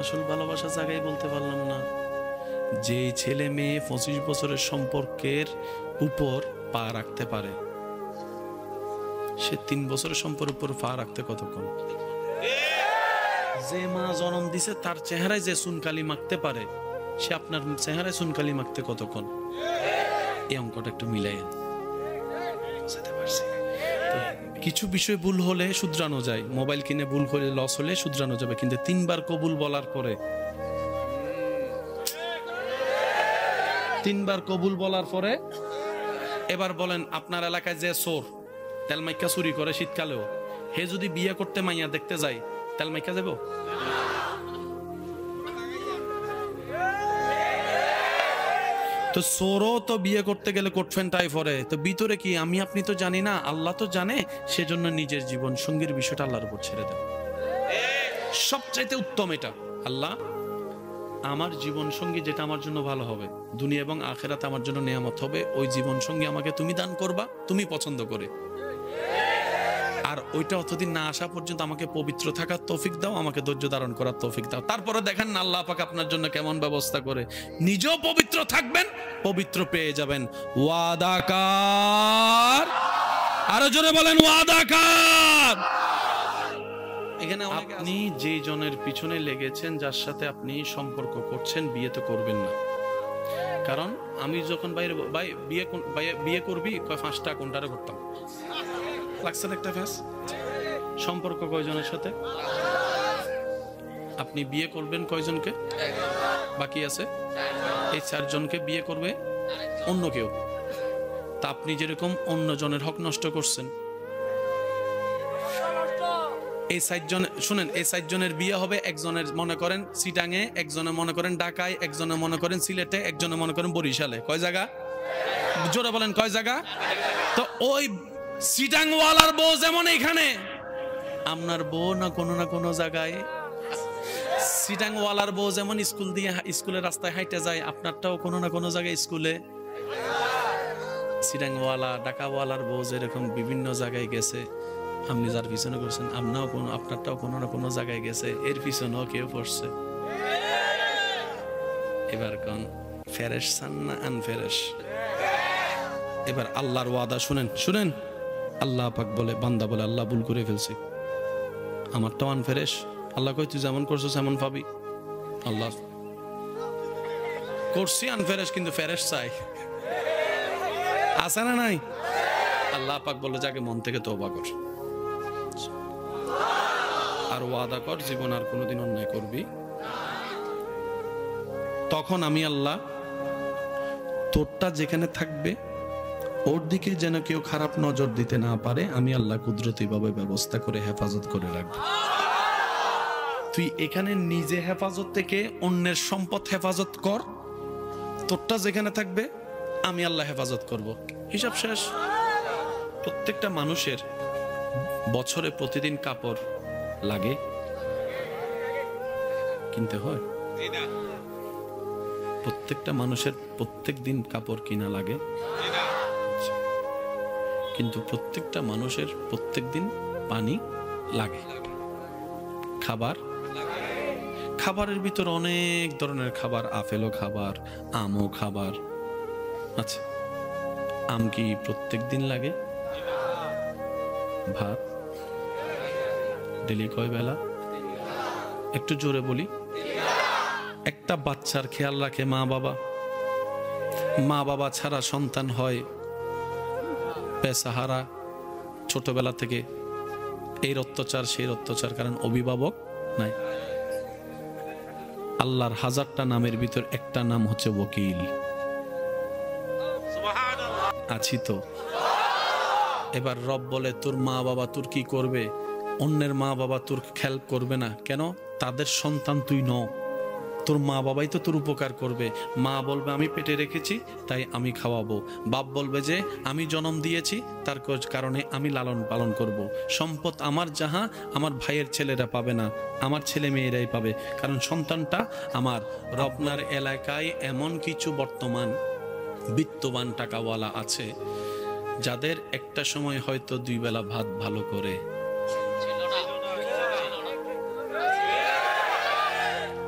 আসল ভালোবাসা জায়গায় বলতে পারলাম না। যে ছেলে মেয়ে 25 বছরের সম্পর্কের উপর পা রাখতে পারে, সে 3 বছরের সম্পর্কের উপর পা রাখতে কতক্ষণ? যে মা জন্ম দিছে তার চেহারায় যে চুনকালি মাখতে পারে, সে আপনার চেহারায় চুনকালি মাখতে কতক্ষণ? এই অঙ্কটা একটু মিলাই। কিছু বিষয় ভুল হলে শুধরানো যায়, মোবাইল কিনে ভুল করে লস হলে শুধরানো যাবে, কিন্তু 3 বার কবুল বলার পরে, 3 বার কবুল বলার পরে, এবার বলেন আপনার এলাকায় যে চোর তেল মাইকা চুরি করে শীতকালেও, হে যদি বিয়ে করতে মাইয়া দেখতে যায়, তেল মাইকা যাব? তো চোরও তো বিয়ে করতে গেলে কোট ফ্যান্টাই পরে, তো ভিতরে কি আমি আপনি তো জানি না, আল্লাহ তো জানে। সেজন্য নিজের জীবন সঙ্গীর বিষয়টা আল্লাহর উপর ছেড়ে দেন। সবচাইতে উত্তম এটা, আল্লাহ আমার জীবন সঙ্গী যেটা আমার জন্য ভালো হবে, দুনিয়া এবং আখিরাতে আমার জন্য নিয়ামত হবে, ওই জীবন সঙ্গী আমাকে তুমি দান করবা, তুমি পছন্দ করে। আর ওইটা অতদিন না আসা পর্যন্ত আমাকে পবিত্র থাকার তৌফিক দাও, আমাকে ধৈর্য ধারণ করার তৌফিক দাও। তারপরে দেখেন না আল্লাহ পাক আপনার জন্য কেমন ব্যবস্থা করে। নিজেও পবিত্র থাকবেন, পবিত্র পেয়ে যাবেন। ওয়াদাকার, আরো জোরে বলেন ওয়াদাকার। এখানে আপনি যে জনের পিছনে লেগেছেন, যার সাথে আপনি সম্পর্ক করছেন, বিয়ে তো করবেন না। কারণ আমি যখন বিয়ে করবি, 5টা কোনটারে করতাম লাগছেন একটা ফেস। সম্পর্ক কয়জনের সাথে? আপনি বিয়ে করবেন কয়জনকে? বাকি আছে এই 4 জনকে বিয়ে করবে অন্য কেউ। তা আপনি যেরকম অন্যজনের হক নষ্ট করছেন, এই 4 জন শুনেন, এই 4 জনের বিয়ে হবে, একজনের মনে করেন চিটাঙে, একজনের মনে করেন ঢাকায়, একজনের মনে করেন সিলেটে, একজনের মনে করেন বরিশালে। কয় জায়গা? জোরে বলেন কয় জায়গা? তো ওই চিটাংওয়ালার বউ যেমন এখানে, আপনার বউ না কোনো জায়গায়। চিটাংওয়ালার বউ যেমন স্কুলের রাস্তায় হাইটে যায়, আপনারটাও কোনো না কোনো জায়গায় স্কুলে। চিটাংওয়ালা ঢাকাওয়ালার বউ যেরকম বিভিন্ন জায়গায় গেছে, আপনি যার পিছনে করছেন আপনারটাও কোনো না কোনো জায়গায় গেছে, এর পিছনেও কেউ পড়ছে। এবার কোন ফেরেশ চান না আনফেরেশ? এবার আল্লাহর ওয়াদা শুনেন, আল্লাহ পাক বলে, বান্দা বলে, আল্লাহ ভুল করে ফেলছি, আমারটাও আনফেরেশ। আল্লাহ কই তুই যেমন করছিস এমন পাবি। আল্লাহ করছি আনফেরেশ, কিন্তু ফেরেশ চাই, আছে না নাই? আল্লাহ পাক বলে যাকে মন থেকে তওবা কর আর ওয়াদা কর জীবন আর কোনোদিন অন্যায় করবি। তখন আমি আল্লাহ তোরটা যেখানে থাকবে ওর দিকে যেন কেউ খারাপ নজর দিতে না পারে, আমি আল্লাহ কুদরতি ভাবে ব্যবস্থা করে হেফাজত করে রাখবো। তুই এখানে নিজে হেফাজত থেকে অন্যের সম্পদ হেফাজত কর, তোরটা যেখানে থাকবে আমি আল্লাহ হেফাজত করব। হিসাব শেষ। প্রত্যেকটা মানুষের বছরে প্রতিদিন কাপড় লাগে, কিনতে হয়। প্রত্যেকটা মানুষের প্রত্যেক দিন কাপড় কিনা লাগে, কিন্তু প্রত্যেকটা মানুষের প্রত্যেক দিন পানি লাগে, খাবারের ভিতর অনেক ধরনের খাবার, আপেলও খাবার, আমও খাবার। আচ্ছা, আম কি প্রত্যেক দিন লাগে? ভাত ডেলি কয় বেলা? একটু জোরে বলি। একটা বাচ্চার খেয়াল রাখে মা বাবা ছাড়া সন্তান হয় বেসাহারা ছোটবেলা থেকে, এই অত্যাচার সেই অত্যাচার, কারণ অভিভাবক নাই। আল্লাহর 1000টা নামের ভিতর একটা নাম হচ্ছে ওয়াকিল। আছি তো? এবার রব বলে তোর মা বাবা তোর কি করবে? অন্যের মা বাবা তোর হেল্প করবে না কেন? তাদের সন্তান তুই ন, তোর মা বাবাই তো তোর উপকার করবে। মা বলবে আমি পেটে রেখেছি তাই আমি খাওয়াবো, বাপ বলবে যে আমি জন্ম দিয়েছি তার কারণে আমি লালন পালন করব। সম্পদ আমার যাহা আমার ভাইয়ের ছেলেরা পাবে না, আমার ছেলে মেয়েরাই পাবে, কারণ সন্তানটা আমার। রবনার এলাকায় এমন কিছু বর্তমান বিত্তবান টাকাওয়ালা আছে যাদের একটা সময় হয়তো 2 বেলা ভাত ভালো করে,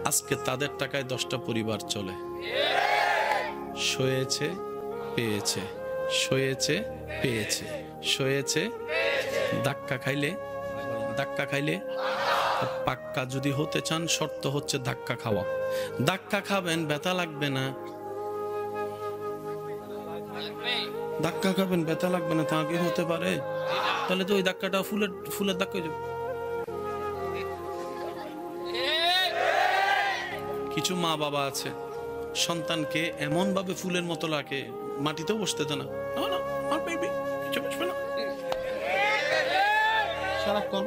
আজকে তাদের টাকায় 10টা পরিবার চলে। শোয়েছে পেয়েছে, শোয়েছে পেয়েছে, শোয়েছে। ধাক্কা খাইলে পাক্কা যদি হতে চান শর্ত হচ্ছে ধাক্কা খাওয়া। ধাক্কা খাবেন ব্যথা লাগবে না, ধাক্কা খাবেন ব্যথা লাগবে না, তা কি হতে পারে? তাহলে তো ওই ধাক্কাটা ফুলের ধাক্কা হয়ে যাবে। কিছু মা বাবা আছে সন্তানকে এমন ভাবে ফুলের মতো লাগে, মাটিতেও বসতে দেয় না, সারাক্ষণ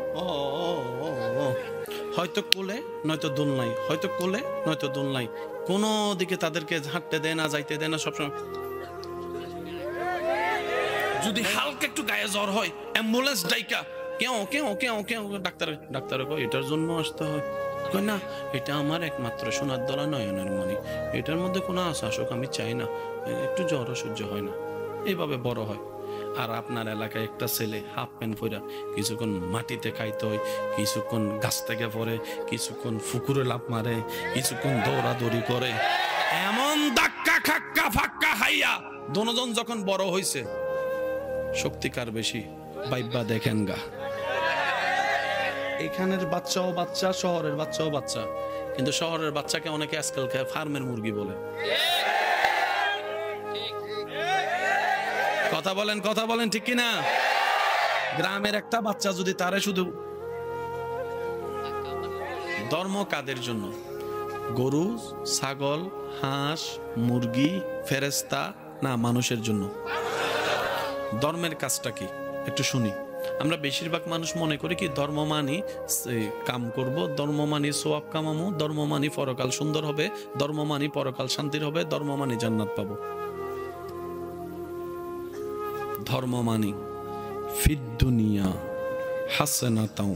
হয়তো কোলে নয়তো দোলনায়, হয়তো কোলে নয়তো দোলনায়, কোনো দিকে তাদেরকে হাঁটতে দেয় না, যাইতে দেয় না, সবসময়। যদি হালকা একটু গায়ে জ্বর হয় অ্যাম্বুলেন্স ডাইকা কেউ কেউ কেউ কেউ ডাক্তার কয় এটার জন্য আসতে হয়। কয় না, এটা আমার একমাত্র সোনার দলা নয়নের মণি, এটার মধ্যে কোনো আশা আসুক আমি চাই না, একটু জ্বর সহ্য হয় না, এইভাবে বড় হয়। আর আপনার এলাকায় একটা ছেলে হাফ প্যান্ট পরে কিছুক্ষণ মাটিতে খাইতে হয়, কিছুক্ষণ গাছ থেকে পড়ে, কিছুক্ষণ পুকুরে লাফ মারে, কিছুক্ষণ দৌড়াদৌড়ি করে, এমন ধাক্কা খাক্কা ফাক্কা হাইয়া দোনোজন যখন বড় হয়েছে শক্তিকার বেশি বাইবা দেখেন গা। এখানের বাচ্চাও বাচ্চা, শহরের বাচ্চাও বাচ্চা, কিন্তু শহরের বাচ্চাকে অনেকে আজকাল ফার্মের মুরগি বলে। কথা বলেন ঠিক কিনা? গ্রামের একটা বাচ্চা যদি তারে শুধু ধর্ম কাদের জন্য? গরু, ছাগল, হাঁস, মুরগি, ফেরেশতা না মানুষের জন্য? ধর্মের কাজটা কি একটু শুনি। আমরা বেশিরভাগ মানুষ মনে করি কি ধর্ম মানি কাম করব, ধর্ম মানি সোয়াব কামামু, ধর্ম মানি পরকাল সুন্দর হবে, ধর্ম মানি পরকাল শান্তির হবে, ধর্ম মানি জান্নাত পাবো। ধর্ম মানি ফিদ দুনিয়া হাসানাতাও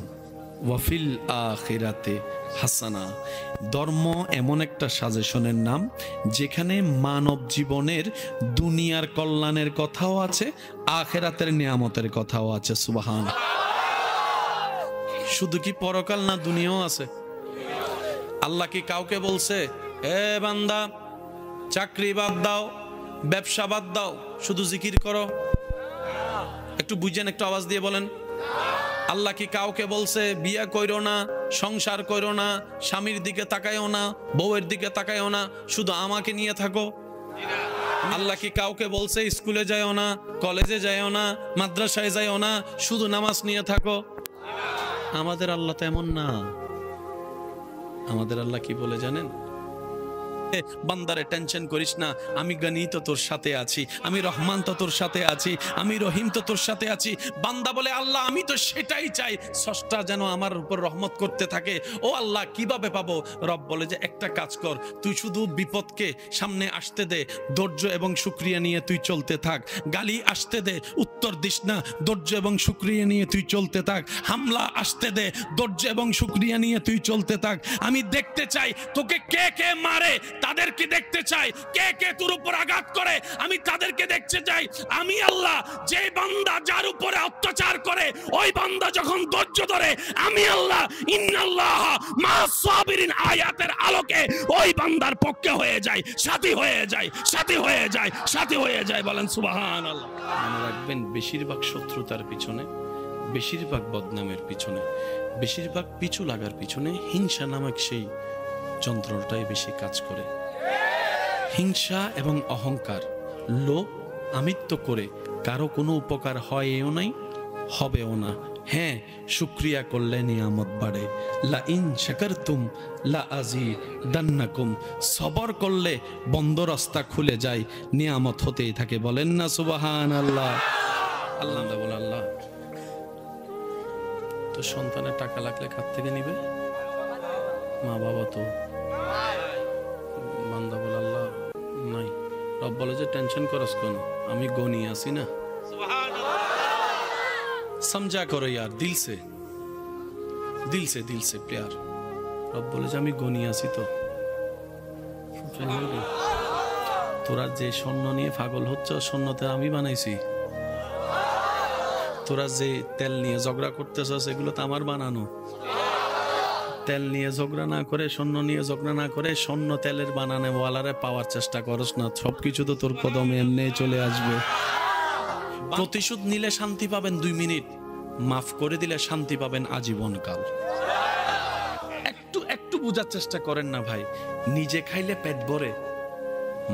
ওয়া ফিল আখিরাতে হাসানা। ধর্ম এমন একটা সাজেশনের নাম যেখানে মানব জীবনের দুনিয়ার কল্যাণের কথাও আছে, আখিরাতের নিয়ামতের কথাও আছে। সুবহান। শুধু কি পরকাল না, দুনিয়াও আছে। আল্লাহ কি কাউকে বলছে এ বান্দা চাকরি বাদ দাও, ব্যবসা বাদ দাও, শুধু জিকির করো? একটু বুঝেন, একটু আওয়াজ দিয়ে বলেন। আল্লাহ কি কাউকে বলছে বিয়ে কইরো না, সংসার কইরো না, স্বামীর দিকে তাকায়ও না, বউয়ের দিকে তাকায়ও না, শুধু আমাকে নিয়ে থাকো? আল্লাহ কি কাউকে বলছে স্কুলে যাইও না, কলেজে যাইও না, মাদ্রাসায় যাইও না, শুধু নামাজ নিয়ে থাকো? আমাদের আল্লাহ তো এমন না। আমাদের আল্লাহ কি বলে জানেন? বান্দারে টেনশন করিস না, আমি গনি তো তোর সাথে আছি, আমি রহমান তো তোর সাথে আছি, আমি রহিম তো তোর সাথে আছি। বান্দা বলে আল্লাহ আমি তো সেটাই চাই, স্রষ্টা যেন আমার উপর রহমত করতে থাকে। ও আল্লাহ কিভাবে পাবো? রব বলে যে একটা কাজ কর, তুই শুধু বিপদকে সামনে আসতে দে, ধৈর্য এবং শুকরিয়া নিয়ে তুই চলতে থাক। গালি আসতে দে, উত্তর দিস না, ধৈর্য এবং শুকরিয়া নিয়ে তুই চলতে থাক। হামলা আসতে দে, ধৈর্য এবং শুকরিয়া নিয়ে তুই চলতে থাক। আমি দেখতে চাই তোকে কে কে মারে, তাদেরকে দেখতে চাই। কে কে তোর উপর আঘাত করে, আমি তাদেরকে দেখতে চাই। আমি আল্লাহ যে বান্দা যার উপরে অত্যাচার করে, ওই বান্দা যখন ধৈর্য ধরে, আমি আল্লাহ ইন্নাল্লাহ মা'আস সাবিরিন আয়াতের আলোকে ওই বান্দার পক্ষে হয়ে যায়, সাথী হয়ে যায়, সাথী হয়ে যায়, সাথী হয়ে যায়। বলেন সুবহানাল্লাহ। মনে রাখবেন, বেশিরভাগ শত্রুতার পিছনে, বেশিরভাগ বদনামের পিছনে, বেশিরভাগ পিছু লাগার পিছনে হিংসা নামক সেই যন্ত্রটাই বেশি কাজ করে। হিংসা এবং অহংকার, লোভ, আমিত্ব করে কারো কোনো উপকার হয়ও নাই, হবেও না। হ্যাঁ, শুকরিয়া করলে নিয়ামত বাড়ে। লা ইন শাকারতুম লা আযীদান্নাকুম। সবর করলে বন্ধ রাস্তা খুলে যায়, নিয়ামত হতেই থাকে। বলেন না সুবহানাল্লাহ। আল্লাহ বলে আল্লাহ তো সন্তানের টাকা লাগলে কার থেকে নিবে? মা বাবা তো। বান্দা বলে আল্লাহ নাই। রব বলে যে টেনশন করস কেন, আমি গনি আছি না। समझा करो यार, दिल से दिल से दिल से प्यार। रब बोले যে আমি গনি আছি তো। তোরা যে স্বর্ণ নিয়ে পাগল হচ্ছে, স্বর্ণতে আমি বানাইছি। তোরা যে তেল নিয়ে ঝগড়া করতেছস, এগুলো তো আমার বানানো। তেল নিয়ে ঝগড়া না করে, স্বর্ণ নিয়ে ঝগড়া না করে, স্বর্ণ তেলের বানানো ওয়ালারে পাওয়ার চেষ্টা করস না। সবকিছু তো তোর কদমে এমনি চলে আসবে। প্রতিশোধ নিলে শান্তি পাবেন 2 মিনিট, মাফ করে দিলে শান্তি পাবেন আজীবন কাল। একটু একটু বোঝার চেষ্টা করেন না ভাই। নিজে খাইলে পেট ভরে,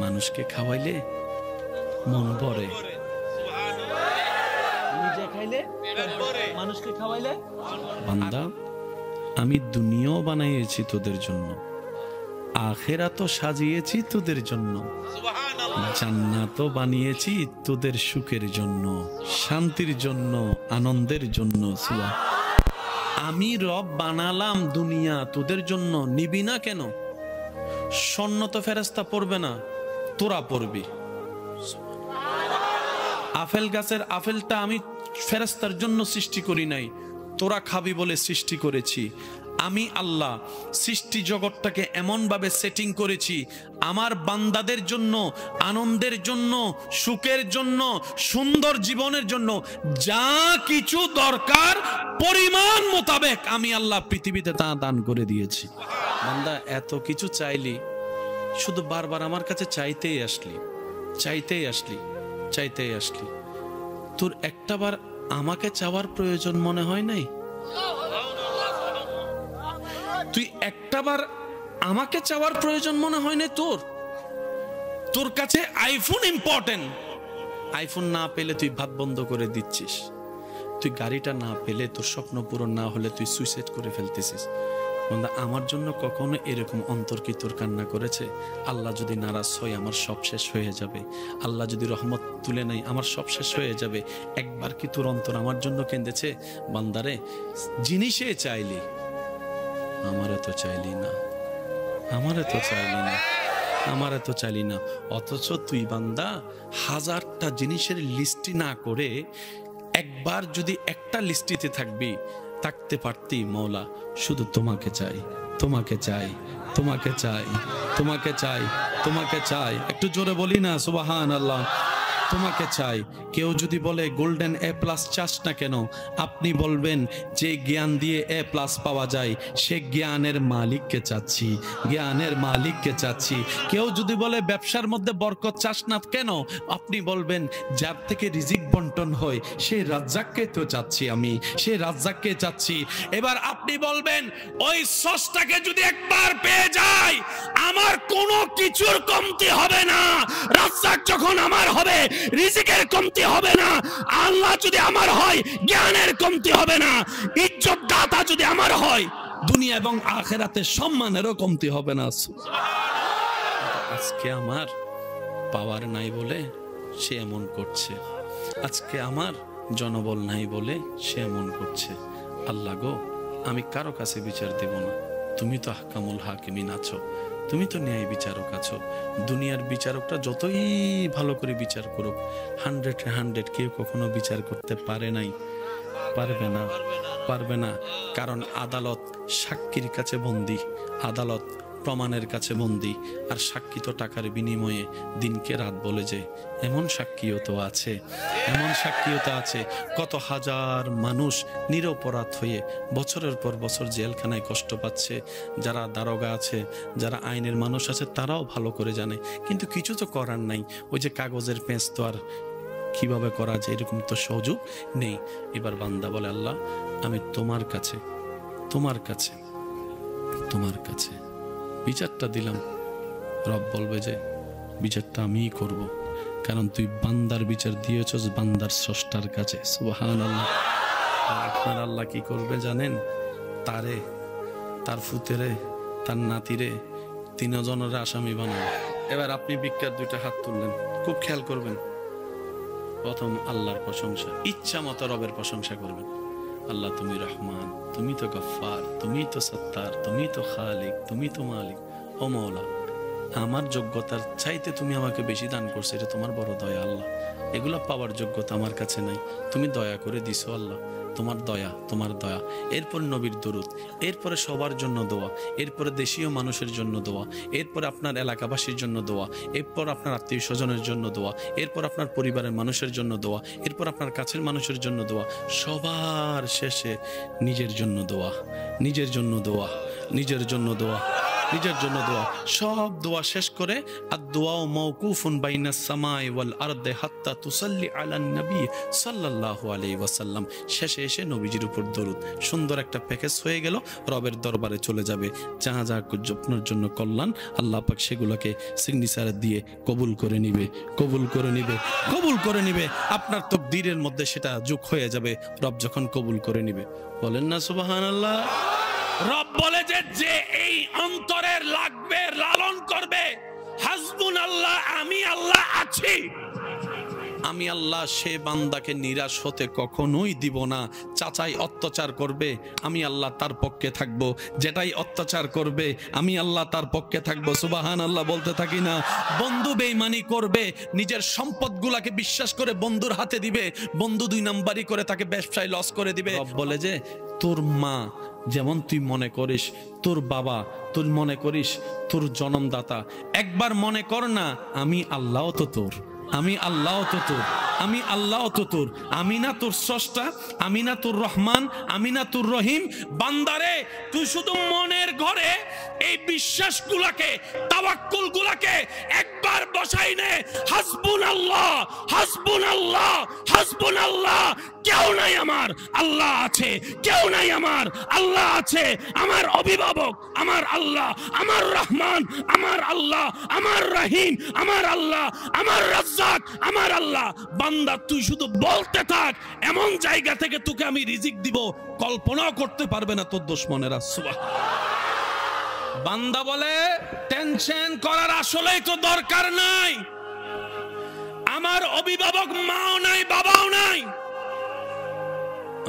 মানুষকে খাওয়াইলে মন ভরে। নিজে খাইলে পেট ভরে, মানুষকে খাওয়াইলে। বান্দা, আমি দুনিয়াও বানাইয়েছি তোদের জন্য, আখিরাতও সাজিয়েছি তোদের জন্য, জান্নাতও বানিয়েছি তোদের সুখের জন্য, শান্তির জন্য, আনন্দের জন্য। আমি রব বানালাম দুনিয়া তোদের জন্য, নিবি না কেন? স্বর্ণ তো ফেরেশতা পড়বে না, তোরা পড়বি। আপেল গাছের আপেলটা আমি ফেরেশতার জন্য সৃষ্টি করি নাই, তোরা খাবি বলে সৃষ্টি করেছি। আমি আল্লাহ সৃষ্টি জগৎটাকে এমন ভাবে সেটিং করেছি আমার বান্দাদের জন্য, আনন্দের জন্য, সুখের জন্য, সুন্দর জীবনের জন্য। যা কিছু দরকার পরিমাণ মোতাবেক আমি আল্লাহ পৃথিবীতে তা দান করে দিয়েছি। বান্দা, এত কিছু চাইলি, শুধু বারবার আমার কাছে চাইতেই আসলি, চাইতেই আসলি, চাইতেই আসলি। তোর একটাবার আমাকে চাওয়ার প্রয়োজন মনে হয় নাই? তুই একটাবার আমাকে চাওয়ার প্রয়োজন মনে হয় না তোর? তোর কাছে আইফোন ইম্পর্টেন্ট। আইফোন না পেলে তুই ভাত বন্ধ করে দিচ্ছিস। তুই গাড়িটা না পেলে, তোর স্বপ্ন পূরণ না হলে তুই সুইসাইড করে ফেলতেছিস। বান্দা আমার জন্য কখনো এরকম অন্তর কি তোর কান্না করেছে? আল্লাহ যদি নারাজ হয় আমার সব শেষ হয়ে যাবে, আল্লাহ যদি রহমত তুলে নেয় আমার সব শেষ হয়ে যাবে, একবার কি তোর অন্তর আমার জন্য কেঁদেছে? বান্দারে জিনিসে চাইলি, আমারে তো চাইলি না, আমারে তো চাইলি না, আমারে তো চাইলি না। অথচ তুই বান্দা হাজারটা জিনিসের লিস্টি না করে একবার যদি একটা লিস্টিতে থাকতে পারতি, মওলা শুধু তোমাকে চাই, তোমাকে চাই, তোমাকে চাই, তোমাকে চাই, তোমাকে চাই। একটু জোরে বলি না সুবহানাল্লাহ। তোমাকে চাই। কেউ যদি বলে গোল্ডেন এ প্লাস চাস না কেন, আপনি বলবেন যে জ্ঞান দিয়ে এ প্লাস পাওয়া যায় সে জ্ঞানের মালিককে চাচ্ছি, জ্ঞানের মালিককে চাচ্ছি। কেউ যদি বলে ব্যবসার মধ্যে বরকত চাস না কেন, আপনি বলবেন যার থেকে রিজিক বন্টন হয় সেই রাজ্জাককে তো চাচ্ছি, আমি সেই রাজ্জাককে চাচ্ছি। এবার আপনি বলবেন ওই সসটাকে যদি একবার পেয়ে যাই আমার কোনো কিছুর কমতি হবে না, রাজ্জাক যখন আমার হবে রিজিকের কমতি হবে না, আল্লাহ যদি আমার হয় জ্ঞানের কমতি হবে না, ইজ্জত দাতা যদি আমার হয় দুনিয়া এবং আখিরাতে সম্মানেরও কমতি হবে না। আজকে আমার পাওয়ার নাই বলে সে এমন করছে, আজকে আমার জনবল নাই বলে সে এমন করছে। আল্লাহ গো, আমি কারো কাছে বিচার দেব না, তুমি তো আহকামুল হাকিমিন আছো, তুমি তো ন্যায় বিচারক আছো। দুনিয়ার বিচারকরা যতই ভালো করে বিচার করুক 100 কেউ কখনো বিচার করতে পারে নাই, পারবে না, পারবে না। কারণ আদালত সাক্ষীর কাছে বন্দী, আদালত প্রমাণের কাছে বন্দী, আর সাক্ষী তো টাকার বিনিময়ে দিনকে রাত বলে যে এমন সাক্ষীও তো আছে, এমন সাক্ষীও তো আছে। কত হাজার মানুষ নিরপরাধ হয়ে বছরের পর বছর জেলখানায় কষ্ট পাচ্ছে। যারা দারোগা আছে, যারা আইনের মানুষ আছে তারাও ভালো করে জানে, কিন্তু কিছু তো করার নাই। ওই যে কাগজের পেঁচ তো আর কিভাবে করা যায় এরকম তো সুযোগ নেই। এবার বান্দা বলে আল্লাহ আমি তোমার কাছে, তোমার কাছে, তোমার কাছে বিচারটা দিলাম। রব বলবে যে বিচারটা আমিই করব, কারণ তুই বান্দার বিচার দিয়েছস বান্দার স্রষ্টার কাছে। সুবহানাল্লাহ। আপনার আল্লাহ কি করবে জানেন? তারে, তার ফুতেরে, তার নাতিরে তিনজনের আসামি বানাবে। এবার আপনি ভিক্ষার দুইটা হাত তুললেন, খুব খেয়াল করবেন। প্রথম আল্লাহর প্রশংসা, ইচ্ছা মতো রবের প্রশংসা করবেন। আল্লাহ তুমি রহমান, তুমি তো গফফার, তুমি তো সত্তার, তুমি তো খালিক, তুমি তো মালিক। ও মওলা, আমার যোগ্যতার চাইতে তুমি আমাকে বেশি দান করছো, এটা তোমার বড় দয়া আল্লাহ। এগুলা পাওয়ার যোগ্যতা আমার কাছে নাই, তুমি দয়া করে দিছো আল্লাহ, তোমার দয়া, তোমার দয়া। এরপর নবীর দরুদ, এরপরে সবার জন্য দোয়া, এরপরে দেশীয় মানুষের জন্য দোয়া, এরপরে আপনার এলাকাবাসীর জন্য দোয়া, এরপর আপনার আত্মীয় স্বজনের জন্য দোয়া, এরপর আপনার পরিবারের মানুষের জন্য দোয়া, এরপর আপনার কাছের মানুষের জন্য দোয়া, সবার শেষে নিজের জন্য দোয়া, নিজের জন্য দোয়া, নিজের জন্য দোয়া, নিজের জন্য দোয়া। সব দোয়া শেষ করে আদ-দুআউ মাওকুফুন বাইনাস সামাই ওয়াল আরদি হাত্তা তুসাল্লি আলান নবী সাল্লাল্লাহু আলাইহি ওয়াসাল্লাম। শেষে এসে নবীজির উপর দরুদ। সুন্দর একটা প্যাকেজ হয়ে গেল, রবের দরবারে চলে যাবে। যা যা আপনার জন্য কল্যাণ আল্লাহ পাক সেগুলোকে সিগনেচার দিয়ে কবুল করে নিবে, কবুল করে নিবে, কবুল করে নিবে। আপনার তাকদীরের মধ্যে সেটা যোগ হয়ে যাবে রব যখন কবুল করে নিবে। বলেন না সুবহানাল্লাহ। রব বলে যে যে এই অন্তরের লাগবে লালন করবে, হাসবুন আল্লাহ, আমি আল্লাহ আছি, আমি আল্লাহ সে বান্দাকে নিরাশ হতে কখনোই দিব না। চাচাই অত্যাচার করবে আমি আল্লাহ তার পক্ষে থাকব, যেটাই অত্যাচার করবে আমি আল্লাহ তার পক্ষে থাকব। সুবহানাল্লাহ বলতে থাকি না। বন্ধু বেঈমানি করবে, নিজের সম্পদগুলাকে বিশ্বাস করে বন্ধুর হাতে দিবে, বন্ধু 2 নাম্বারি করে তাকে ব্যবসায় লস করে দিবে। রব বলে যে তোর মা যেমন তুই মনে করিস, তোর বাবা তুই মনে করিস তোর জন্মদাতা, একবার মনে কর না আমি আল্লাহ তো তোর, আমি আল্লাহ তো তোর, আমি আল্লাহ তো তোর, আমি না তোর স্রষ্টা, আমি না তোর রহমান, আমি না তোর রহিম। বান্দারে তুই শুধু মনের ঘরে এই বিশ্বাসগুলাকে, তাওয়াক্কুলগুলাকে একবার বসাই নে। হাসবুন আল্লাহ, হাসবুন আল্লাহ, হাসবুন আল্লাহ। কেউ নাই আমার, আল্লাহ আছে। কেউ নাই আমার, আল্লাহ আছে। আমার অভিভাবক আমার আল্লাহ, আমার রহমান আমার আল্লাহ, আমার রহিম আমার আল্লাহ, আমার রাজ্জাক আমার আল্লাহ। বান্দা তুই শুধু বলতে থাক, এমন জায়গা থেকে তোকে আমি রিজিক দিব কল্পনাও করতে পারবে না তোর দুশমনেরা। সুবহানাল্লাহ। বান্দা বলে টেনশন করার আসলেই তো দরকার নাই, আমার অভিভাবক মাও নাই বাবাও নাই,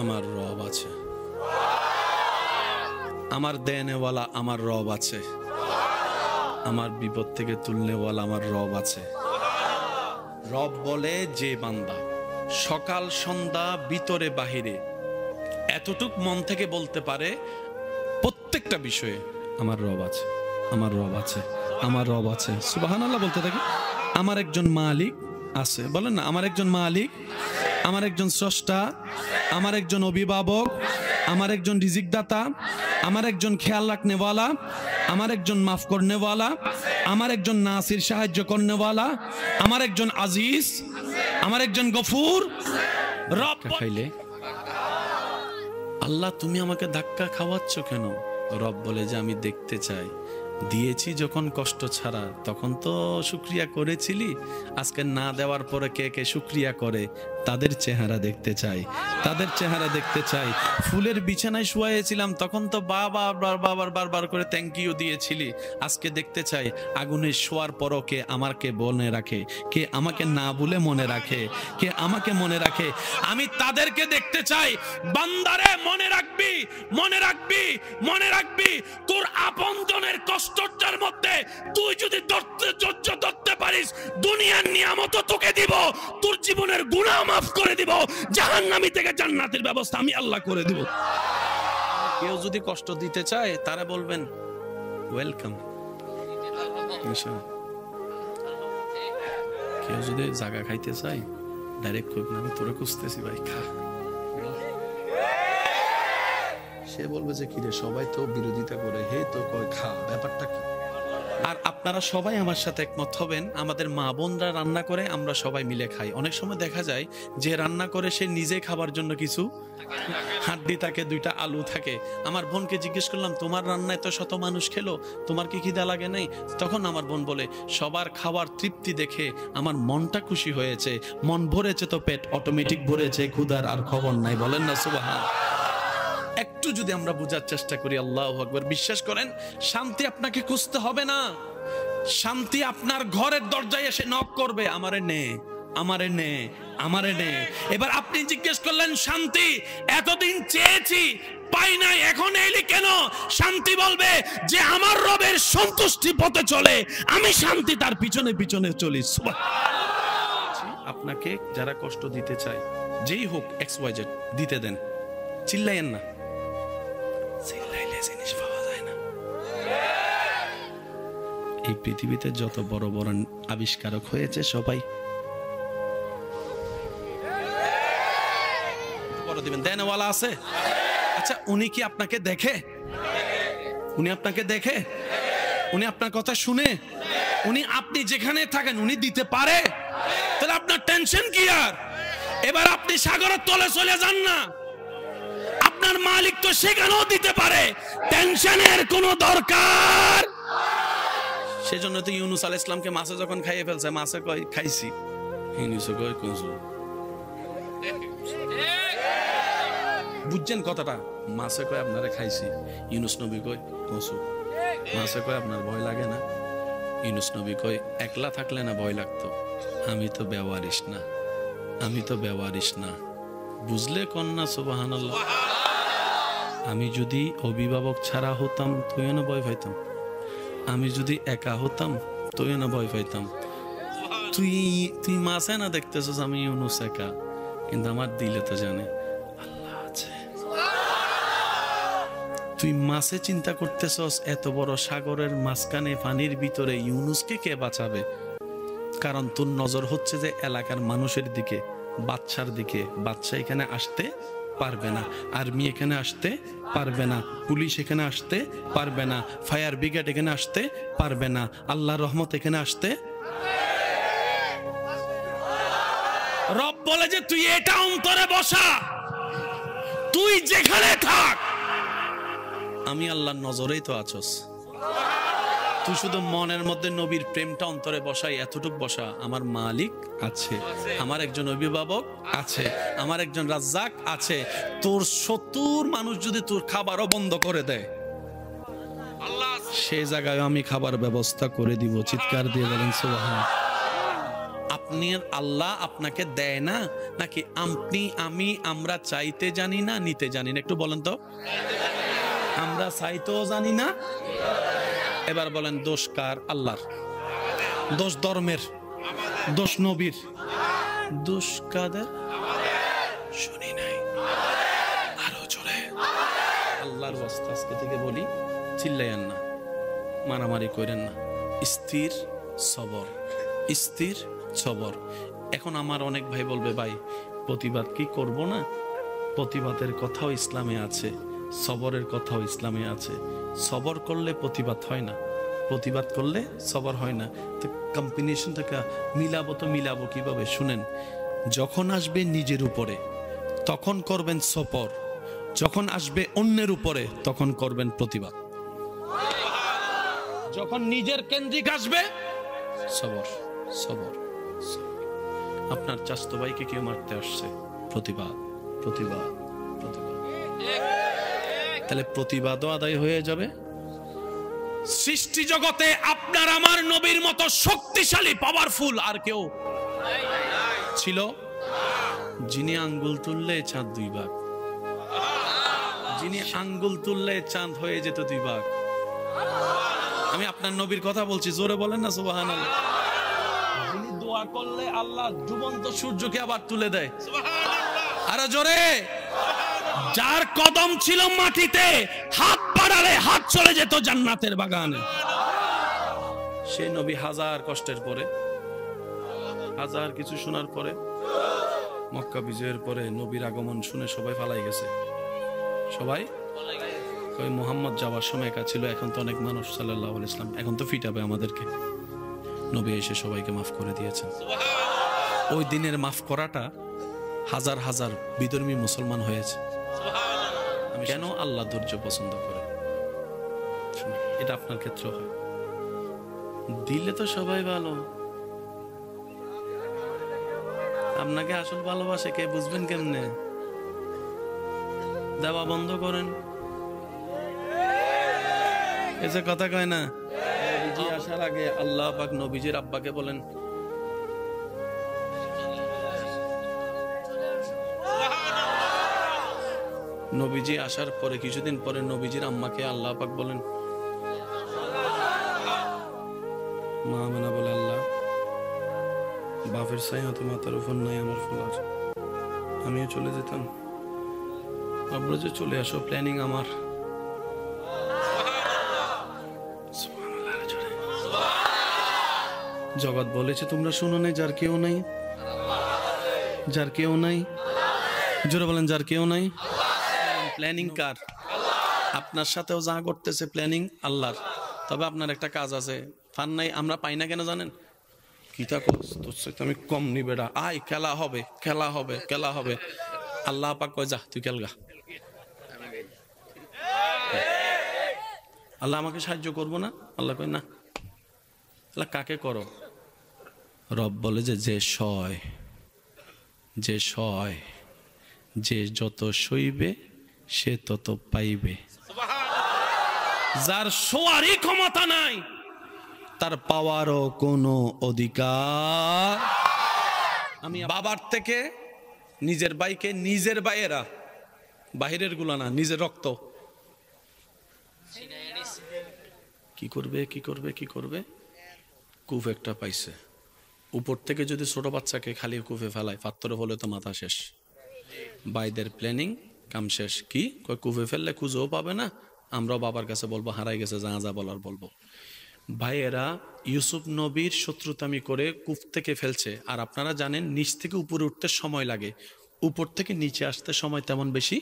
আমার রব আছে, আমার দেনেওয়ালা আমার রব আছে, আমার বিপদ থেকে তুলনেওয়ালা আমার রব আছে। রব বলে যে বান্দা সকাল সন্ধ্যা ভিতরে বাহিরে এতটুক মন থেকে বলতে পারে প্রত্যেকটা বিষয়ে আমার রব আছে, আমার রব আছে, আমার রব আছে, সুবহানাল্লাহ বলতে থাকে। আমার একজন মালিক আছে, বলেন না, আমার একজন মালিক, আমার একজন স্রষ্টা, আমার একজন অভিভাবক, আমার একজন রিজিক দাতা, আমার একজন খেয়াল রাখনেওয়ালা, আমার একজন মাফ করনেওয়ালা, আমার একজন নাসির সাহায্য করনেওয়ালা, আমার একজন আজিজ, আমার একজন গফুর। রব খাইলে আল্লাহ তুমি আমাকে ধাক্কা খাওয়াচ্ছ কেন? রব বলে যে আমি দেখতে চাই, দিয়েছি যখন কষ্ট ছাড়া তখন তো শুকরিয়া করেছিলি, আজকে না দেওয়ার পরে কে কে শুকরিয়া করে তাদের চেহারা দেখতে চাই, তাদের চেহারা দেখতে চাই। ফুলের বিছানায় শুয়েছিলাম তখন তো বারবার করে থ্যাংক ইউ দিয়েছিলি, আজকে দেখতে চাই আগুনে শোয়ার পরও কে আমাকে মনে রাখে, কে আমাকে না বলে মনে রাখে, কে আমাকে মনে রাখে, আমি তাদেরকে দেখতে চাই। বান্দারে মনে রাখবি, মনে রাখবি, মনে রাখবি, তোর আপনজনের কষ্টটার মধ্যে তুই যদি ধৈর্য ধরতে পারিস, দুনিয়ার নিয়ামত তোকে দিব, তোর জীবনের গুনাহ মাফ করে দিব, জাহান্নামী থেকে জান্নাতের ব্যবস্থা আমি আল্লাহ করে দিব। কেউ যদি কষ্ট দিতে চায় তারা বলবেন ওয়েলকাম, কেউ যদি জায়গা খাইতে চাই ডাইরেক্ট কইবেন আমি তোরে খুঁজতেছি ভাই খা, সে বলবে যে কিরে সবাই তো বিরোধিতা করে, হে তো কয় খা, ব্যাপারটা কি? আর আপনারা সবাই আমার সাথে একমত হবেন, আমাদের মা বোনরা রান্না করে আমরা সবাই মিলে খাই। অনেক সময় দেখা যায় যে রান্না করে সে নিজে খাবার জন্য কিছু হাড্ডি থাকে, দুইটা আলু থাকে। আমার বোনকে জিজ্ঞেস করলাম তোমার রান্নায় তো শত মানুষ খেলো, তোমার কি খিদা লাগে নাই? তখন আমার বোন বলে সবার খাওয়ার তৃপ্তি দেখে আমার মনটা খুশি হয়েছে, মন ভরেছে তো পেট অটোমেটিক ভরেছে, ক্ষুধার আর খবর নাই। বলেন না সুবহান। একটু যদি আমরা বোঝার চেষ্টা করি, আল্লাহু আকবার, বিশ্বাস করেন শান্তি আপনাকে খুঁজতে হবে না, শান্তি আপনার ঘরের দরজায় এসে নক করবে, আমারে নে, আমারে নে, আমারে নে। এবার আপনি জিজ্ঞেস করলেন শান্তি এতদিন চেয়েছি পাই নাই, এখন এলি কেন? শান্তি বলবে যে আমার রবের সন্তুষ্টি পথে চলে, আমি শান্তি তার পিছনে পিছনে চলি। আপনাকে যারা কষ্ট দিতে চায় যেই হোক XYZ দিতে দেন, চিল্লাইয়েন না, চিল্লাইলে জিনিস পাওয়া যায় না। এই পৃথিবীতে যত বড় বড় আবিষ্কারক হয়েছে সবাই বড় দিবেন দেনওয়ালা আছে। আচ্ছা উনি কি আপনাকে দেখে? উনি আপনাকে দেখে? উনি আপনার কথা শুনে? উনি আপনি যেখানে থাকেন উনি দিতে পারে? তাহলে আপনার টেনশন কি? আর এবার আপনি সাগরের তলে চলে যান না, আপনার মালিক তো সেখানেও দিতে পারে, টেনশনের কোনো দরকার। সেজন্য তো ইউনুস আলাইহিস সালামকে মাছে যখন খাইয়ে ফেলছে, মাছে কয় খাইছি, ইউনুস কয় কইছো। বুঝছেন কথাটা? মাছে কয় আপনারে খাইছি, ইউনুস নবী কয় কইছো। মাছে কয় আপনার ভয় লাগে না? ইউনুস নবী কয় একলা থাকলে না ভয় লাগতো, আমি তো বেওয়ারিশ না, আমি তো বেওয়ারিশ না। বুঝলে কন্যা? সুবহানাল্লাহ। আমি যদি অভিভাবক ছাড়া হতাম তুইও না ভয় পাইতাম, আমি যদি একা হতাম তুইও না ভয় পাইতাম। তুই মাছে না দেখতেছস আমি ইউনুস একা, কিন্তু আমার দিলে তো জানে আল্লাহ আছে। তুই মাছে চিন্তা করতেছস এত বড় সাগরের মাঝখানে পানির ভিতরে ইউনুসকে কে বাঁচাবে? কারণ তোর নজর হচ্ছে যে এলাকার মানুষের দিকে, বাচ্চার দিকে। বাচ্চা এখানে আসতে পারবে না, আর্মি এখানে আসতে পারবে না, পুলিশ এখানে আসতে পারবে না, ফায়ার ব্রিগেড এখানে আসতে পারবে না, আল্লাহর রহমত এখানে আসতে। রব বলে যে তুই এটা অন্তরে বসা, তুই যেখানে থাক আমি আল্লাহর নজরেই তো আছস। তুই শুধু মনের মধ্যে নবীর প্রেমটা অন্তরে বসাই, এতটুক বসা, আমার মালিক আছে, আমার একজন অভিভাবক আছে, আমার একজন রাজ্জাক আছে। তোর 70 মানুষ যদি তোর খাবারও বন্ধ করে দেয়, সে জায়গায় আমি খাবার ব্যবস্থা করে দিব। চিৎকার দিয়ে বলেন সুবহানাল্লাহ। আপনি আল্লাহ আপনাকে দেয় না নাকি আপনি আমি আমরা চাইতে জানি না নিতে জানি না? একটু বলেন তো। আমরা চাইতেও জানি না। এবার বলেন দোষ কার? আল্লাহর। দোষ ধর্মের, দোষ নবীর, দোষ কাদের? শুনি নাই, আরো জোরে। আল্লাহর ওয়াস্তে আজকে থেকে বলি, চিল্লাইয়েন না, মারামারি করেন না, স্থির সবর, স্থির সবর। এখন আমার অনেক ভাই বলবে, ভাই প্রতিবাদ কি করব না? প্রতিবাদের কথাও ইসলামে আছে, সবরের কথাও ইসলামে আছে। সবর করলে প্রতিবাদ হয় না, প্রতিবাদ করলে সবর হয় না। তো কম্বিনেশনটাকে মিলাবো, তো মিলাবো কিভাবে? শুনেন, যখন আসবে নিজের উপরে তখন করবেন সবর, যখন আসবে অন্যের উপরে তখন করবেন প্রতিবাদ। যখন নিজের কেন্দ্রিক আসবে সবর, সবর, সবর। আপনার চাচতো ভাইকে কেউ মারতে আসছে, প্রতিবাদ, প্রতিবাদ, প্রতিবাদ। তাহলে প্রতিবাদও আদায় হয়ে যাবে। সৃষ্টি জগতে আপনার আমার নবীর মতো শক্তিশালী পাওয়ারফুল আর কেউ ছিল? যিনি আঙ্গুল তুললে চাঁদ দুই ভাগ, যিনি আঙ্গুল তুললে চাঁদ হয়ে যেত দুই ভাগ। আমি আপনার নবীর কথা বলছি, জোরে বলেন না সুবহানাল্লাহ। যিনি দোয়া করলে আল্লাহ ডুবন্ত সূর্যকে আবার তুলে দেয়, আরে জোরে। যার কদম ছিল মাটিতে, হাত বাড়ালে হাত চলে যেত জান্নাতের বাগানে। সেই নবী হাজার কষ্টের পরে, হাজার কিছু শোনার পরে, মক্কা বিজয়ের পরে নবীর আগমন শুনে সবাই পালাই গেছে। সবাই ওই মুহাম্মদ যাওয়ার সময় একা ছিল। এখন তো অনেক মানুষ সাল্লাল্লাহু আলাইহি ওয়াসাল্লাম, এখন তো ফিটাবে আমাদেরকে। নবী এসে সবাইকে মাফ করে দিয়েছেন। ওই দিনের মাফ করাটা হাজার হাজার বিধর্মী মুসলমান হয়েছে। কেন? আল্লাহ ধৈর্য পছন্দ করে। এটা আপনার ক্ষেত্রে হয়। দিলে তো সবাই ভালো, আপনাকে আসল ভালোবাসে কে বুঝবেন কেমনে? দেওয়া বন্ধ করেন। এসে কথা কয় না, নবীজি আসার আগে আল্লাহ পাক নবীজির আব্বাকে বলেন, নবীজি আসার পরে কিছুদিন পরে নবীজির আম্মাকে আল্লাহ পাক বলেন, মা মানা বলে, আল্লাহ বাপের চাই হতো মাথার উপর নাই আমার ফলার, আমিও চলে যেতাম। আপনারা যে চলে আসো, প্ল্যানিং আমার। জগৎ বলেছে তোমরা শুনো নাই, যার কেউ নাই, যার কেউ নাই, জোরে বলেন যার কেউ নাই। প্ল্যানিং কার? আপনার সাথেও যা করতেছে প্ল্যানিং আল্লাহর। তবে আপনার একটা কাজ আছে, ফান নাই, আমরা পাই না কেন জানেন? কিতা কোস তোর সাথে আমি কম নি বেড়া, আয় খেলা হবে, খেলা হবে, খেলা হবে। আল্লাহ পাক কয় যা তুই খেলগা। আল্লাহ আমাকে সাহায্য করবো না? আল্লাহ কয় না। আল্লাহ কাকে করো? রব বলে যে সয়, যে সয়, যে যত সইবে সে তত পাইবে। যার শোয়ারই ক্ষমতা নাই তার পাওয়ারও কোনো অধিকার। আমি বাবার থেকে নিজের ভাইকে, নিজের ভাইয়েরা, বাহিরের গুলা না, নিজের রক্ত, কি করবে, কি করবে, কি করবে? কূপ একটা পাইছে, উপর থেকে যদি ছোট বাচ্চাকে খালি কূপে ফেলায়, পাত্তরে হলে তো মাথা শেষ। ভাইদের প্ল্যানিং কাম শেষ। কি কয়, কূপে ফেললে খুঁজেও পাবে না, আমরাও বাবার কাছে বলবো হারাই গেছে, যা যা বলার বলবো। ভাইয়েরা ইউসুফ নবীর শত্রুতামি করে কূপ থেকে ফেলছে, আর আপনারা জানেন নিচ থেকে উপরে উঠতে সময় লাগে, উপর থেকে নিচে আসতে সময় তেমন বেশি।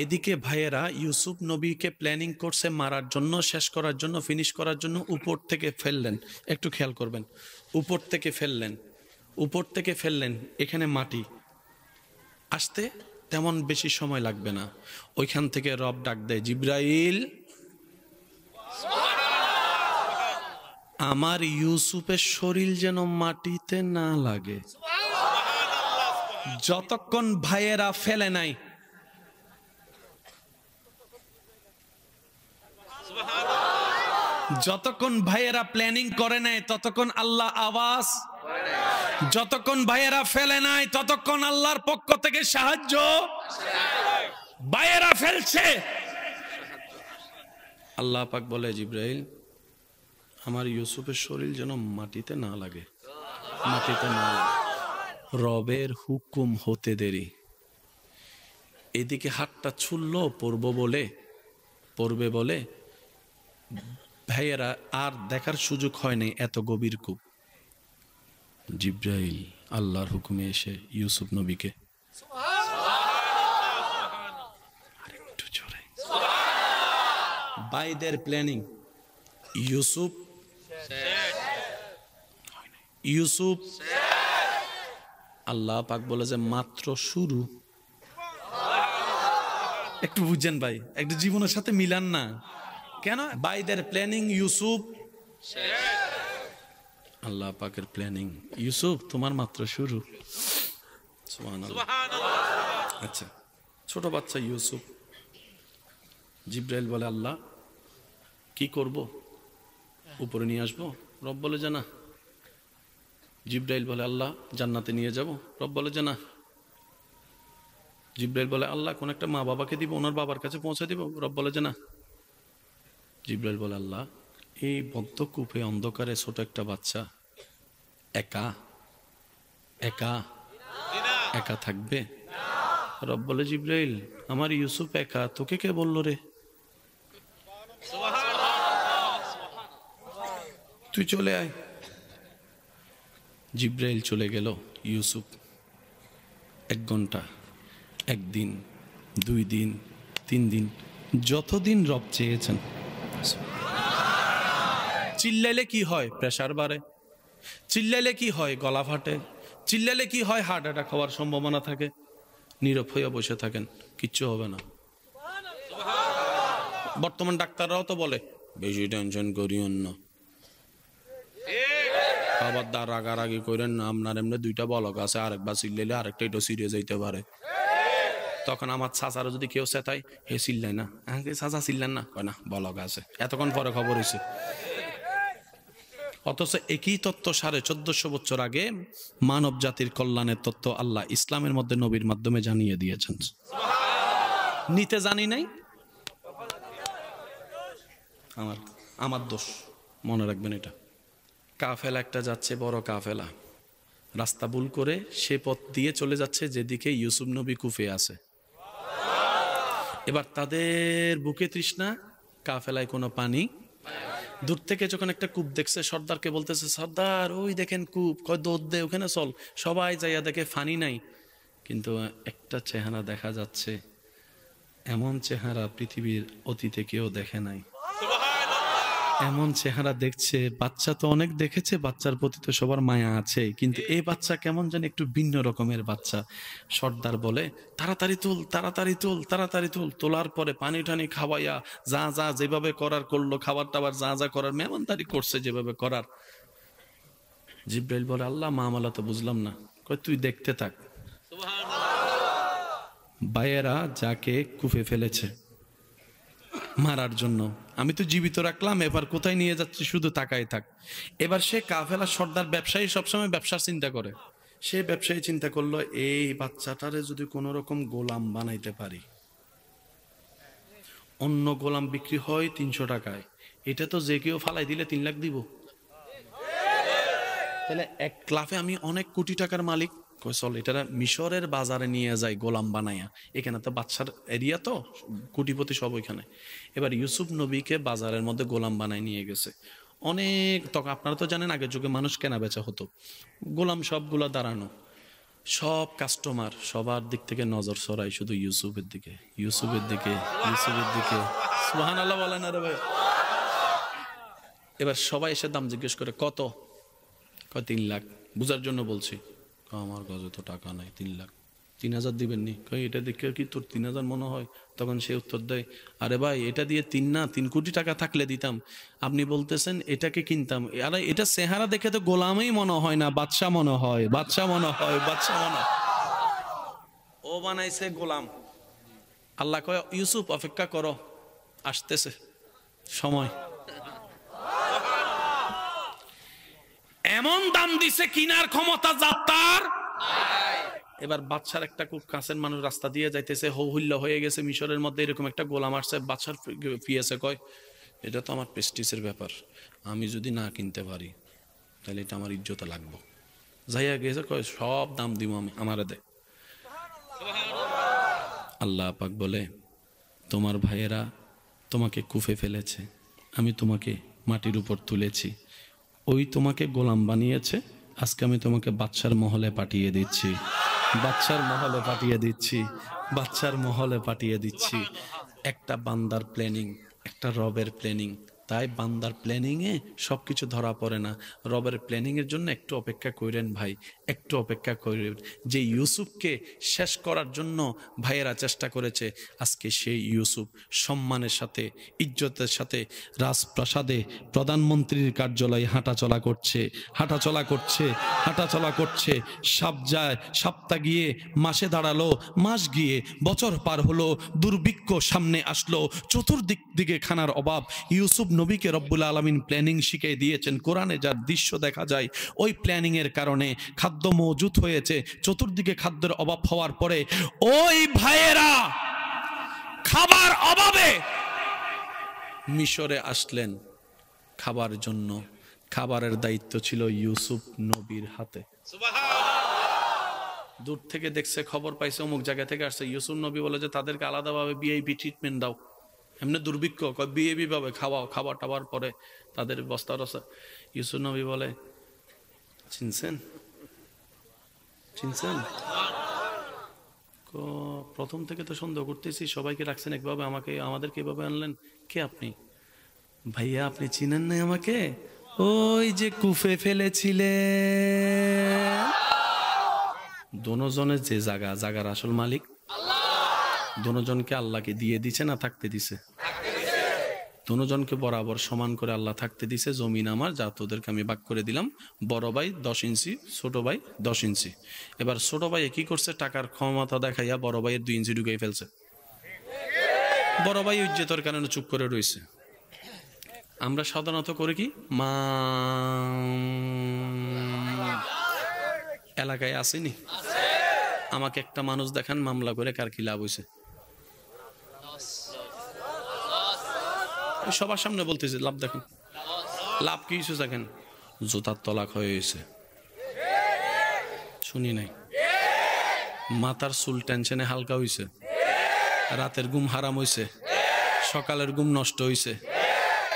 এদিকে ভাইয়েরা ইউসুফ নবীকে প্ল্যানিং করছে মারার জন্য, শেষ করার জন্য, ফিনিশ করার জন্য। উপর থেকে ফেললেন, একটু খেয়াল করবেন, উপর থেকে ফেললেন, উপর থেকে ফেললেন, এখানে মাটি আসতে তেমন বেশি সময় লাগবে না। ওইখান থেকে রব ডাক দেয়, জিব্রাইল আমার ইউসুফের শরীর যেন মাটিতে না লাগে। যতক্ষণ ভাইয়েরা ফেলে নাই, যতক্ষণ ভাইয়েরা প্ল্যানিং করে নেয় ততক্ষণ আল্লাহ আওয়াজ, যতক্ষণ ভাইয়েরা ফেলে নাই ততক্ষণ আল্লাহর পক্ষ থেকে সাহায্য। ভাইয়েরা ফেলছে, আল্লাহ পাক বলে জিবরাইল আমার ইউসুফের শরীর যেন মাটিতে না লাগে, মাটিতে না লাগে। রবের হুকুম হতে দেরি। এদিকে হাতটা ছুড়ল পড়বে বলে ভাইয়েরা আর দেখার সুযোগ হয় নাই, এত গভীর কূপ। জিবরাইল আল্লাহর হুকুমে এসে ইউসুফ নবীকে আরেকটু জোরে, বাইদের প্ল্যানিং ইউসুফ আল্লাহ পাক বলে যে মাত্র শুরু। একটু বুঝছেন ভাই, একটু জীবনের সাথে মিলান না কেন? বাইদের প্ল্যানিং ইউসুফ, আল্লাহ পাকের প্ল্যানিং ইউসুফ তোমার মাত্র শুরু। সুবহানাল্লাহ। আচ্ছা, ছোট বাচ্চা ইউসুফ, জিবরাইল বলে আল্লাহ কি করব, উপরে নিয়ে আসবো? রব বলে যে না। জিবরাইল বলে আল্লাহ জান্নাতে নিয়ে যাব? রব বলে যে না। জিবরাইল বলে আল্লাহ কোন একটা মা বাবাকে দিব, ওনার বাবার কাছে পৌঁছে দিব? রব বলে যে না। জিবরাইল বলে আল্লাহ এই বদ্ধ কূপে অন্ধকারে ছোট একটা বাচ্চা একা একা একা থাকবে? রব বলে জিবরাইল আমার ইউসুফ একা, তোকে কে বললো রে? তুই চলে আয়। জিবরাইল চলে গেল। ইউসুফ 1 ঘন্টা, 1 দিন, 2 দিন, 3 দিন, যতদিন রব চেয়েছেন। চিল্লাইলে কি হয়? প্রেসার বাড়ে। চিল্লাইলে কি হয়? গলা ফাটে। চিল্লাইলে কি হয়? হার্ট অ্যাটাক হওয়ার সম্ভাবনা থাকে। নীরব হয়ে বসে থাকেন, কিচ্ছু হবে না। বর্তমান ডাক্তাররাও তো বলে বেশি টেনশন করিয়েন না, খবরদার রাগারাগি করেন না, আপনার এমনি 2টা বলক আছে, আরেকবার চিল্লাইলে আরেকটা একটু সিরিয়াস হইতে পারে। তখন আমার চাচারও যদি কেউ চেতাই, হে চিল্লাই না, চাচা চিল্লেন না, কয় না বলক আছে, এতক্ষণ পরে খবর হয়েছে। অথচ একই তত্ত্ব 1450 বছর আগে মানব জাতির কল্যাণের তত্ত্ব আল্লাহ ইসলামের মধ্যে নবীর মাধ্যমে জানিয়ে দিয়েছেন। নিতে জানি নাই, আমার দোষ, মনে রাখবেন এটা। কাফেলা একটা যাচ্ছে, বড় কাফেলা, রাস্তা ভুল করে সে পথ দিয়ে চলে যাচ্ছে যেদিকে ইউসুফ নবী কুফে আছে। এবার তাদের বুকে তৃষ্ণা, কাফেলায় কোনো পানি। দূর থেকে যখন একটা কূপ দেখছে, সর্দারকে বলতেছে সর্দার ওই দেখেন কূপ, কয় দৌড় দে ওখানে চল। সবাই যাইয়া দেখে পানি নাই, কিন্তু একটা চেহারা দেখা যাচ্ছে, এমন চেহারা পৃথিবীর অতীতে কেউ দেখে নাই। এমন চেহারা দেখছে, বাচ্চা তো অনেক দেখেছে, বাচ্চার প্রতি তো সবার মায়া আছে, কিন্তু এই বাচ্চা কেমন যেন একটু ভিন্ন রকমের বাচ্চা। সর্দার বলে তাড়াতাড়ি তুল, তাড়াতাড়ি তুল, তাড়াতাড়ি তুল। তোলার পরে পানি টানি খাওয়াইয়া যা যা যেভাবে করার করলো, খাবার টাবার যা যা করার মেহমানদারি করছে যেভাবে করার। জিবরাইল বলে আল্লাহ মামলা তো বুঝলাম না। কয় তুই দেখতে থাক। ভাইয়েরা যাকে কুফে ফেলেছে মারার জন্য, আমি তো জীবিত রাখলাম, এবার কোথায় নিয়ে যাচ্ছি শুধু তাকাই থাক। এবার সে কাফেলা সর্দার, ব্যবসায়ী সবসময় ব্যবসার চিন্তা করে। সে ব্যবসায়ী চিন্তা করলো এই বাচ্চাটারে যদি কোন রকম গোলাম বানাইতে পারি, অন্য গোলাম বিক্রি হয় 300 টাকায়, এটা তো যে কেউ ফালাই দিলে 3 লাখ দিব, তাহলে এক লাফে আমি অনেক কোটি টাকার মালিক। চল এটা মিশরের বাজারে নিয়ে যায় গোলাম বানাইয়া, এখানে তো বাচ্চার এরিয়া, তো কোটিপতি সব ওইখানে। এবার ইউসুফ নবীকে বাজারের মধ্যে গোলাম বানায় নিয়ে গেছে। অনেক, তখন আপনারা তো জানেন আগের যুগে মানুষ কেনা বেচা হতো, গোলাম সবগুলা দাঁড়ানো, সব কাস্টমার সবার দিক থেকে নজর সরাই শুধু ইউসুফের দিকে, ইউসুফের দিকে, ইউসুফের দিকে। সুবহানাল্লাহ বলেন আরে ভাই। এবার সবাই এসে দাম জিজ্ঞেস করে, কত? কয় 3 লাখ। বুঝার জন্য বলছি। আমার কাছে তো টাকা নাই, 3 লাখ। 3000 দিবেন নি? কই এটা দেখে কি তোর 3000 মনে হয়? তখন সে উত্তর দেয়, আরে ভাই এটা দিয়ে 3 কোটি টাকা থাকলে দিতাম, আপনি বলতেছেন এটাকে কিনতাম। আরে এটা চেহারা দেখে তো গোলামই মনে হয় না, বাদশা মনে হয়, বাদশা মনে হয়, বাদশা মনে হয়। ও বানাইছে গোলাম। আল্লাহ কয় ইউসুফ অপেক্ষা করো, আসতেছে সময়। এমন দাম দিছে কিনার ক্ষমতা যার তার। এবার বাদশার একটা খুব কাছের মানুষ রাস্তা দিয়ে যাইতেছে, হৌ হুল্লা হয়ে গেছে মিশরের মধ্যে, এরকম একটা গোলাম আসছে। বাদশার পিএসএ কয়, এটা তো আমার প্রেস্টিজের ব্যাপার, আমি যদি না কিনতে পারি তাহলে এটা আমার ইজ্জতে লাগবো। যাইয়া গেছে, কয় সব দাম দিব আমি, আমারে দে। আল্লাহ পাক বলে, তোমার ভাইয়েরা তোমাকে কুফে ফেলেছে, আমি তোমাকে মাটির উপর তুলেছি, ওই তোমাকে গোলাম বানিয়েছে, আজকে আমি তোমাকে বাদশার মহলে পাঠিয়ে দিচ্ছি, বাদশার মহলে পাঠিয়ে দিচ্ছি, বাদশার মহলে পাঠিয়ে দিচ্ছি। একটা বান্দার প্ল্যানিং, একটা রবের প্ল্যানিং। তাই বান্দার প্ল্যানিংয়ে সব কিছু ধরা পড়ে না, রবের প্ল্যানিংয়ের জন্য একটু অপেক্ষা করেন ভাই, একটু অপেক্ষা করেন। যে ইউসুফকে শেষ করার জন্য ভাইয়েরা চেষ্টা করেছে, আজকে সেই ইউসুফ সম্মানের সাথে, ইজ্জতের সাথে রাজপ্রাসাদে প্রধানমন্ত্রীর কার্যালয়ে হাঁটাচলা করছে, হাঁটাচলা করছে, হাঁটাচলা করছে। সপ্তাহ গিয়ে মাসে দাঁড়ালো, মাস গিয়ে বছর পার হলো, দুর্ভিক্ষ সামনে আসলো, চতুর্দিক দিকে খানার অভাব। ইউসুফ নবীকে রব্বুল আলামিন প্ল্যানিং শিখিয়ে দিয়েছেন, কোরআনে যার দৃশ্য দেখা যায়, ওই প্ল্যানিং এর কারণে খাদ্য মজুদ হয়েছে। চতুর্দিকে খাদ্যের অভাব হওয়ার পরে ওই ভাইয়েরা খাবার অভাবে মিশরে আসলেন খাবার জন্য। খাবারের দায়িত্ব ছিল ইউসুফ নবীর হাতে। দূর থেকে দেখছে, খবর পাইছে অমুক জায়গা থেকে আসছে। ইউসুফ নবী বলে যে তাদেরকে আলাদাভাবে ভিআইপি ট্রিটমেন্ট দাও। এমনি দুর্ভিক্ষ, ভিআইপি ভাবে খাওয়াও, খাবার টাবার পরে তাদের বস্তা রসা। ইউসুফ নবী বলে, চিনছেন চিনছেন? প্রথম থেকে তো সন্দেহ করতেছি, সবাইকে রাখছেন একভাবে, আমাদেরকে এভাবে আনলেন, কে আপনি? ভাইয়া আপনি চিনেন না আমাকে? ওই যে কুফে ফেলেছিলেন। দোনোজনের যে জায়গার আসল মালিক দোনোজনকে আল্লাহকে দিয়ে দিছে না থাকতে দিছে? দোনোজনকে বরাবর সমান করে আল্লাহ থাকতে দিছে। জমিন আমার, যা তোদেরকে আমি ভাগ করে দিলাম। বড় ভাই 10 ইঞ্চি, ছোট ভাই 10 ইঞ্চি। এবার ছোট ভাই কি করছে, টাকার ক্ষমতা দেখাইয়া বড় ভাইয়ের 2 ইঞ্চি ঢুকাই ফেলছে। বড় ভাই ইজ্জতের কারণে চুপ করে রয়েছে। আমরা সাধারণত করি কি, মা এলাকায় আসেনি, আমাকে একটা মানুষ দেখান মামলা করে, কার কি লাভ হয়েছে? সবার সামনে বলতেছে লাভ দেখেন, লাভ কি হয়েছে দেখেন, জুতার তলাক হয়েছে, শুনি নাই। মাথার চুল টেনশনে হালকা হয়েছে, রাতের ঘুম হারাম হয়েছে, সকালের ঘুম নষ্ট হয়েছে,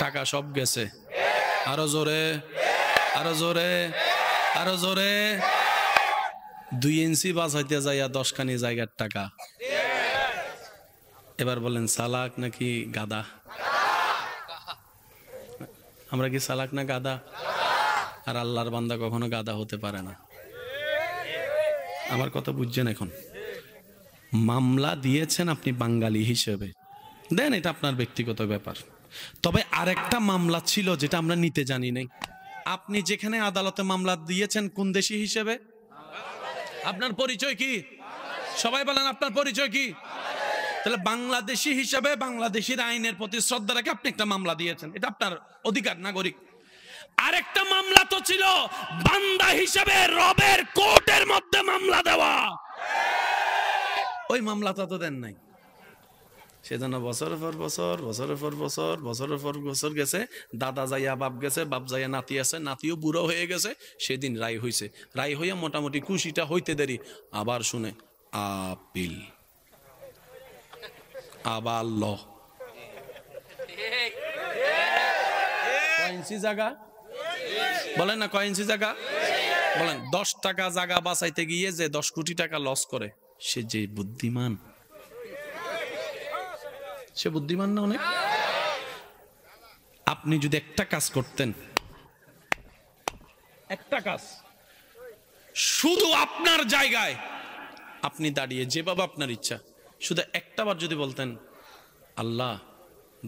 টাকা সব গেছে। আরো জোরে, আরো জোরে, আরো জোরে। 2 ইঞ্চি বাঁচাইতে যাইয়া 10 খানি জায়গার টাকা। এবার বলেন চালাক নাকি গাদা? আমরা কি চালাক না গাদা? আর আল্লাহর বান্দা কখনো গাদা হতে পারে না। আমার কথা বুঝছেন? এখন মামলা দিয়েছেন আপনি বাঙালি হিসেবে, দেন, এটা আপনার ব্যক্তিগত ব্যাপার। তবে আরেকটা মামলা ছিল যেটা আমরা নিতে জানি নাই। আপনি যেখানে আদালতে মামলা দিয়েছেন কোন দেশি হিসেবে? আপনার পরিচয় কি? সবাই বলেন আপনার পরিচয় কি? তাহলে বাংলাদেশি হিসাবে বাংলাদেশের আইনের প্রতি শ্রদ্ধা রেখে আপনি একটা মামলা দিয়েছেন, এটা আপনার অধিকার, নাগরিক। আরেকটা মামলা তো ছিল বান্দা হিসাবে রবের কোর্টের মধ্যে মামলা দেওয়া। ওই মামলাটা তো দেন নাই। সেজন্য বছরের পর বছর, বছরের পর বছর, বছরের পর বছর গেছে। দাদা যাইয়া বাপ গেছে, বাপ যাইয়া নাতি আছে, নাতিও বুড়ো হয়ে গেছে। সেদিন রায় হইছে, রায় হইয়া মোটামুটি খুশিটা হইতে দেরি, আবার শুনে আপিল, আবার ল। কয় ইঞ্চি জায়গা বলেন না, কয় ইঞ্চি জায়গা বলেন? 10 টাকা জায়গা বাঁচাইতে গিয়ে যে 10 কোটি টাকা লস করে, সে যে বুদ্ধিমান, সে বুদ্ধিমান না অনেক? আপনি যদি একটা কাজ করতেন, একটা কাজ, শুধু আপনার জায়গায় আপনি দাঁড়িয়ে যেভাবে আপনার ইচ্ছা, শুধু একটা বার যদি বলতেন, আল্লাহ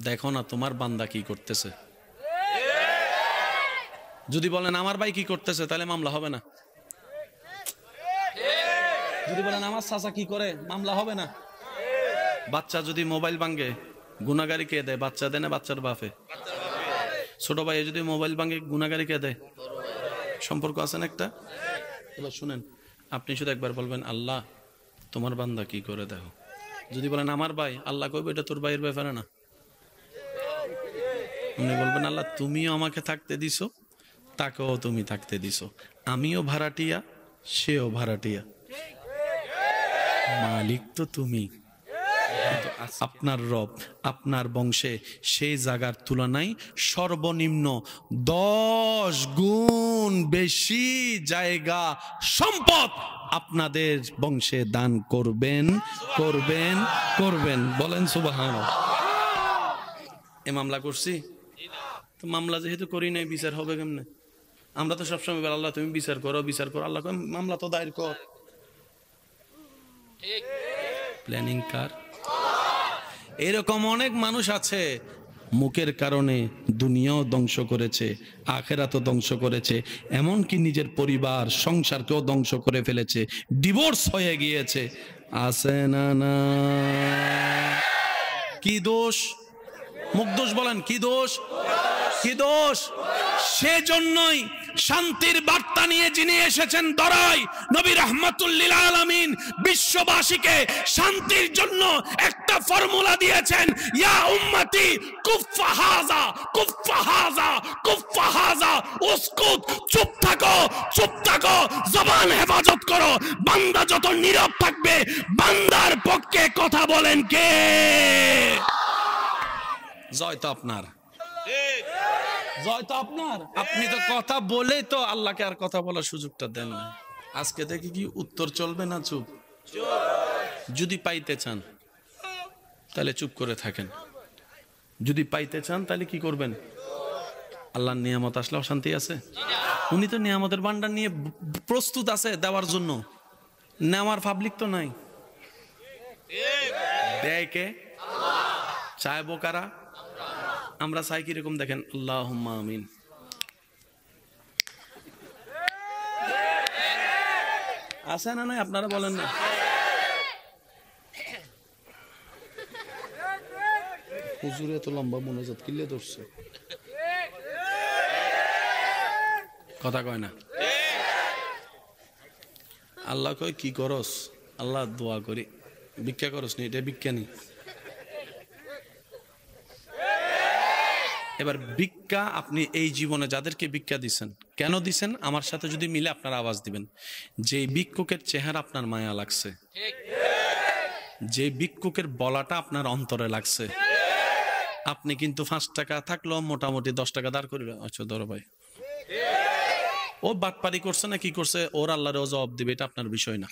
দেখো না তোমার বান্দা কি করতেছে, যদি বলেন আমার ভাই কি করতেছে, তাহলে মামলা হবে না। যদি বলেন আমার চাচা কি করে, মামলা হবে না। বাচ্চা যদি মোবাইল ভাঙে, গুনাহগারি কে দেয়? বাচ্চা দেয় না বাচ্চার বাপে? ছোট ভাই যদি মোবাইল ভাঙে, গুনাহগারি কে দেয়? সম্পর্ক আছেন একটা। এবার শুনেন, আপনি শুধু একবার বলবেন আল্লাহ তোমার বান্দা কি করে দেখো। যদি বলেন আমার ভাই, আল্লাহ কইবে এটা তোর ভাইয়ের ব্যাপারে না। আপনি বলবেন আল্লাহ তুমিও আমাকে থাকতে দিছো, তাকেও তুমি থাকতে দিছো, আমিও ভাড়াটিয়া, সেও ভাড়াটিয়া, মালিক তো তুমি। আপনার রব আপনার বংশে সেই জায়গার তুলনায় সর্বনিম্ন 10 গুণ বেশি জায়গা সম্পদ আপনাদের বংশে দান করবেন করবেন করবেন। বলেন সুবহানাল্লাহ। এ মামলা করছি তো, মামলা যেহেতু করি নাই বিচার হবে কেমনে? আমরা তো সবসময় বলি আল্লাহ তুমি বিচার করো বিচার করো, আল্লাহ মামলা তো দায়ের কর। প্ল্যানিং কার? এরকম অনেক মানুষ আছে মুখের কারণে দুনিয়াও ধ্বংস করেছে, আখিরাতও ধ্বংস করেছে, এমনকি নিজের পরিবার সংসারকেও ধ্বংস করে ফেলেছে, ডিভোর্স হয়ে গিয়েছে। আছে না না? কি দোষ? মুখ দোষ বলেন, কি দোষ? কি দোষ? সেজন্যই শান্তির বার্তা নিয়ে যিনি এসেছেন দরাই নবী রাহমাতুল লিল আলামিন, বিশ্ববাসীকে শান্তির জন্য একটা ফর্মুলা দিয়েছেন, ইয়া উম্মতি কুফা হাযা কুফা হাযা কুফা হাযা, উসকুত, চুপ থাকো চুপ থাকো, জবান হেফাজত করো। বান্দা যত নীরব থাকবে বান্দার পক্ষে কথা বলেন কে? জয় তো আপনার, জয় তো আপনার। আপনি তো কথা বলে তো আল্লাহকে আর কথা বলার সুযোগটা দেন না। আজকে থেকে কি উত্তর চলবে না চুপ? যদি পাইতে চান তাহলে চুপ করে থাকেন, যদি পাইতে চান তাহলে কি করবেন? আল্লাহর নিয়ামত আসলে অশান্তি আছে? উনি তো নিয়ামতের ভান্ডার নিয়ে প্রস্তুত আছে দেওয়ার জন্য, নেওয়ার পাবলিক তো নাই। দেয় কে? চাইবো কারা? আমরা চাই কিরকম দেখেন, আল্লাহুম্মা আমিন। আছে না নাই? আপনারা বলেন না। হুজুরে তো লম্বা মোনাজাত কিল্লে ধরছে, কথা কয় না। আল্লাহ কয় কি করস? আল্লাহ দোয়া করি। ভিক্ষা করস নি? এটা ভিক্ষা নি। এবার ভিক্ষা আপনি এই জীবনে যাদেরকে ভিক্ষা দিচ্ছেন, কেন দিচ্ছেন? আমার সাথে যদি মিলে আপনার আওয়াজ দিবেন, যে ভিক্ষুকের চেহারা আপনার মায়া লাগছে, যে ভিক্ষুকের বলাটা আপনার অন্তরে লাগছে, আপনি কিন্তু 5 টাকা থাকলেও মোটামুটি 10 টাকা দাঁড় করিল, আচ্ছা ধরো ভাই, ও বাটপারি করছে না কি করছে, ওর আল্লাহরে ও জবাব দিবে, এটা আপনার বিষয় না,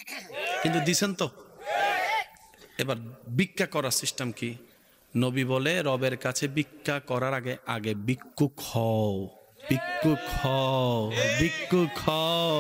কিন্তু দিছেন তো। এবার ভিক্ষা করার সিস্টেম কি? নবী বলে রবের কাছে ভিক্ষা করার আগে আগে ভিক্ষুক হও, ভিক্ষুক হও, ভিক্ষুক হও।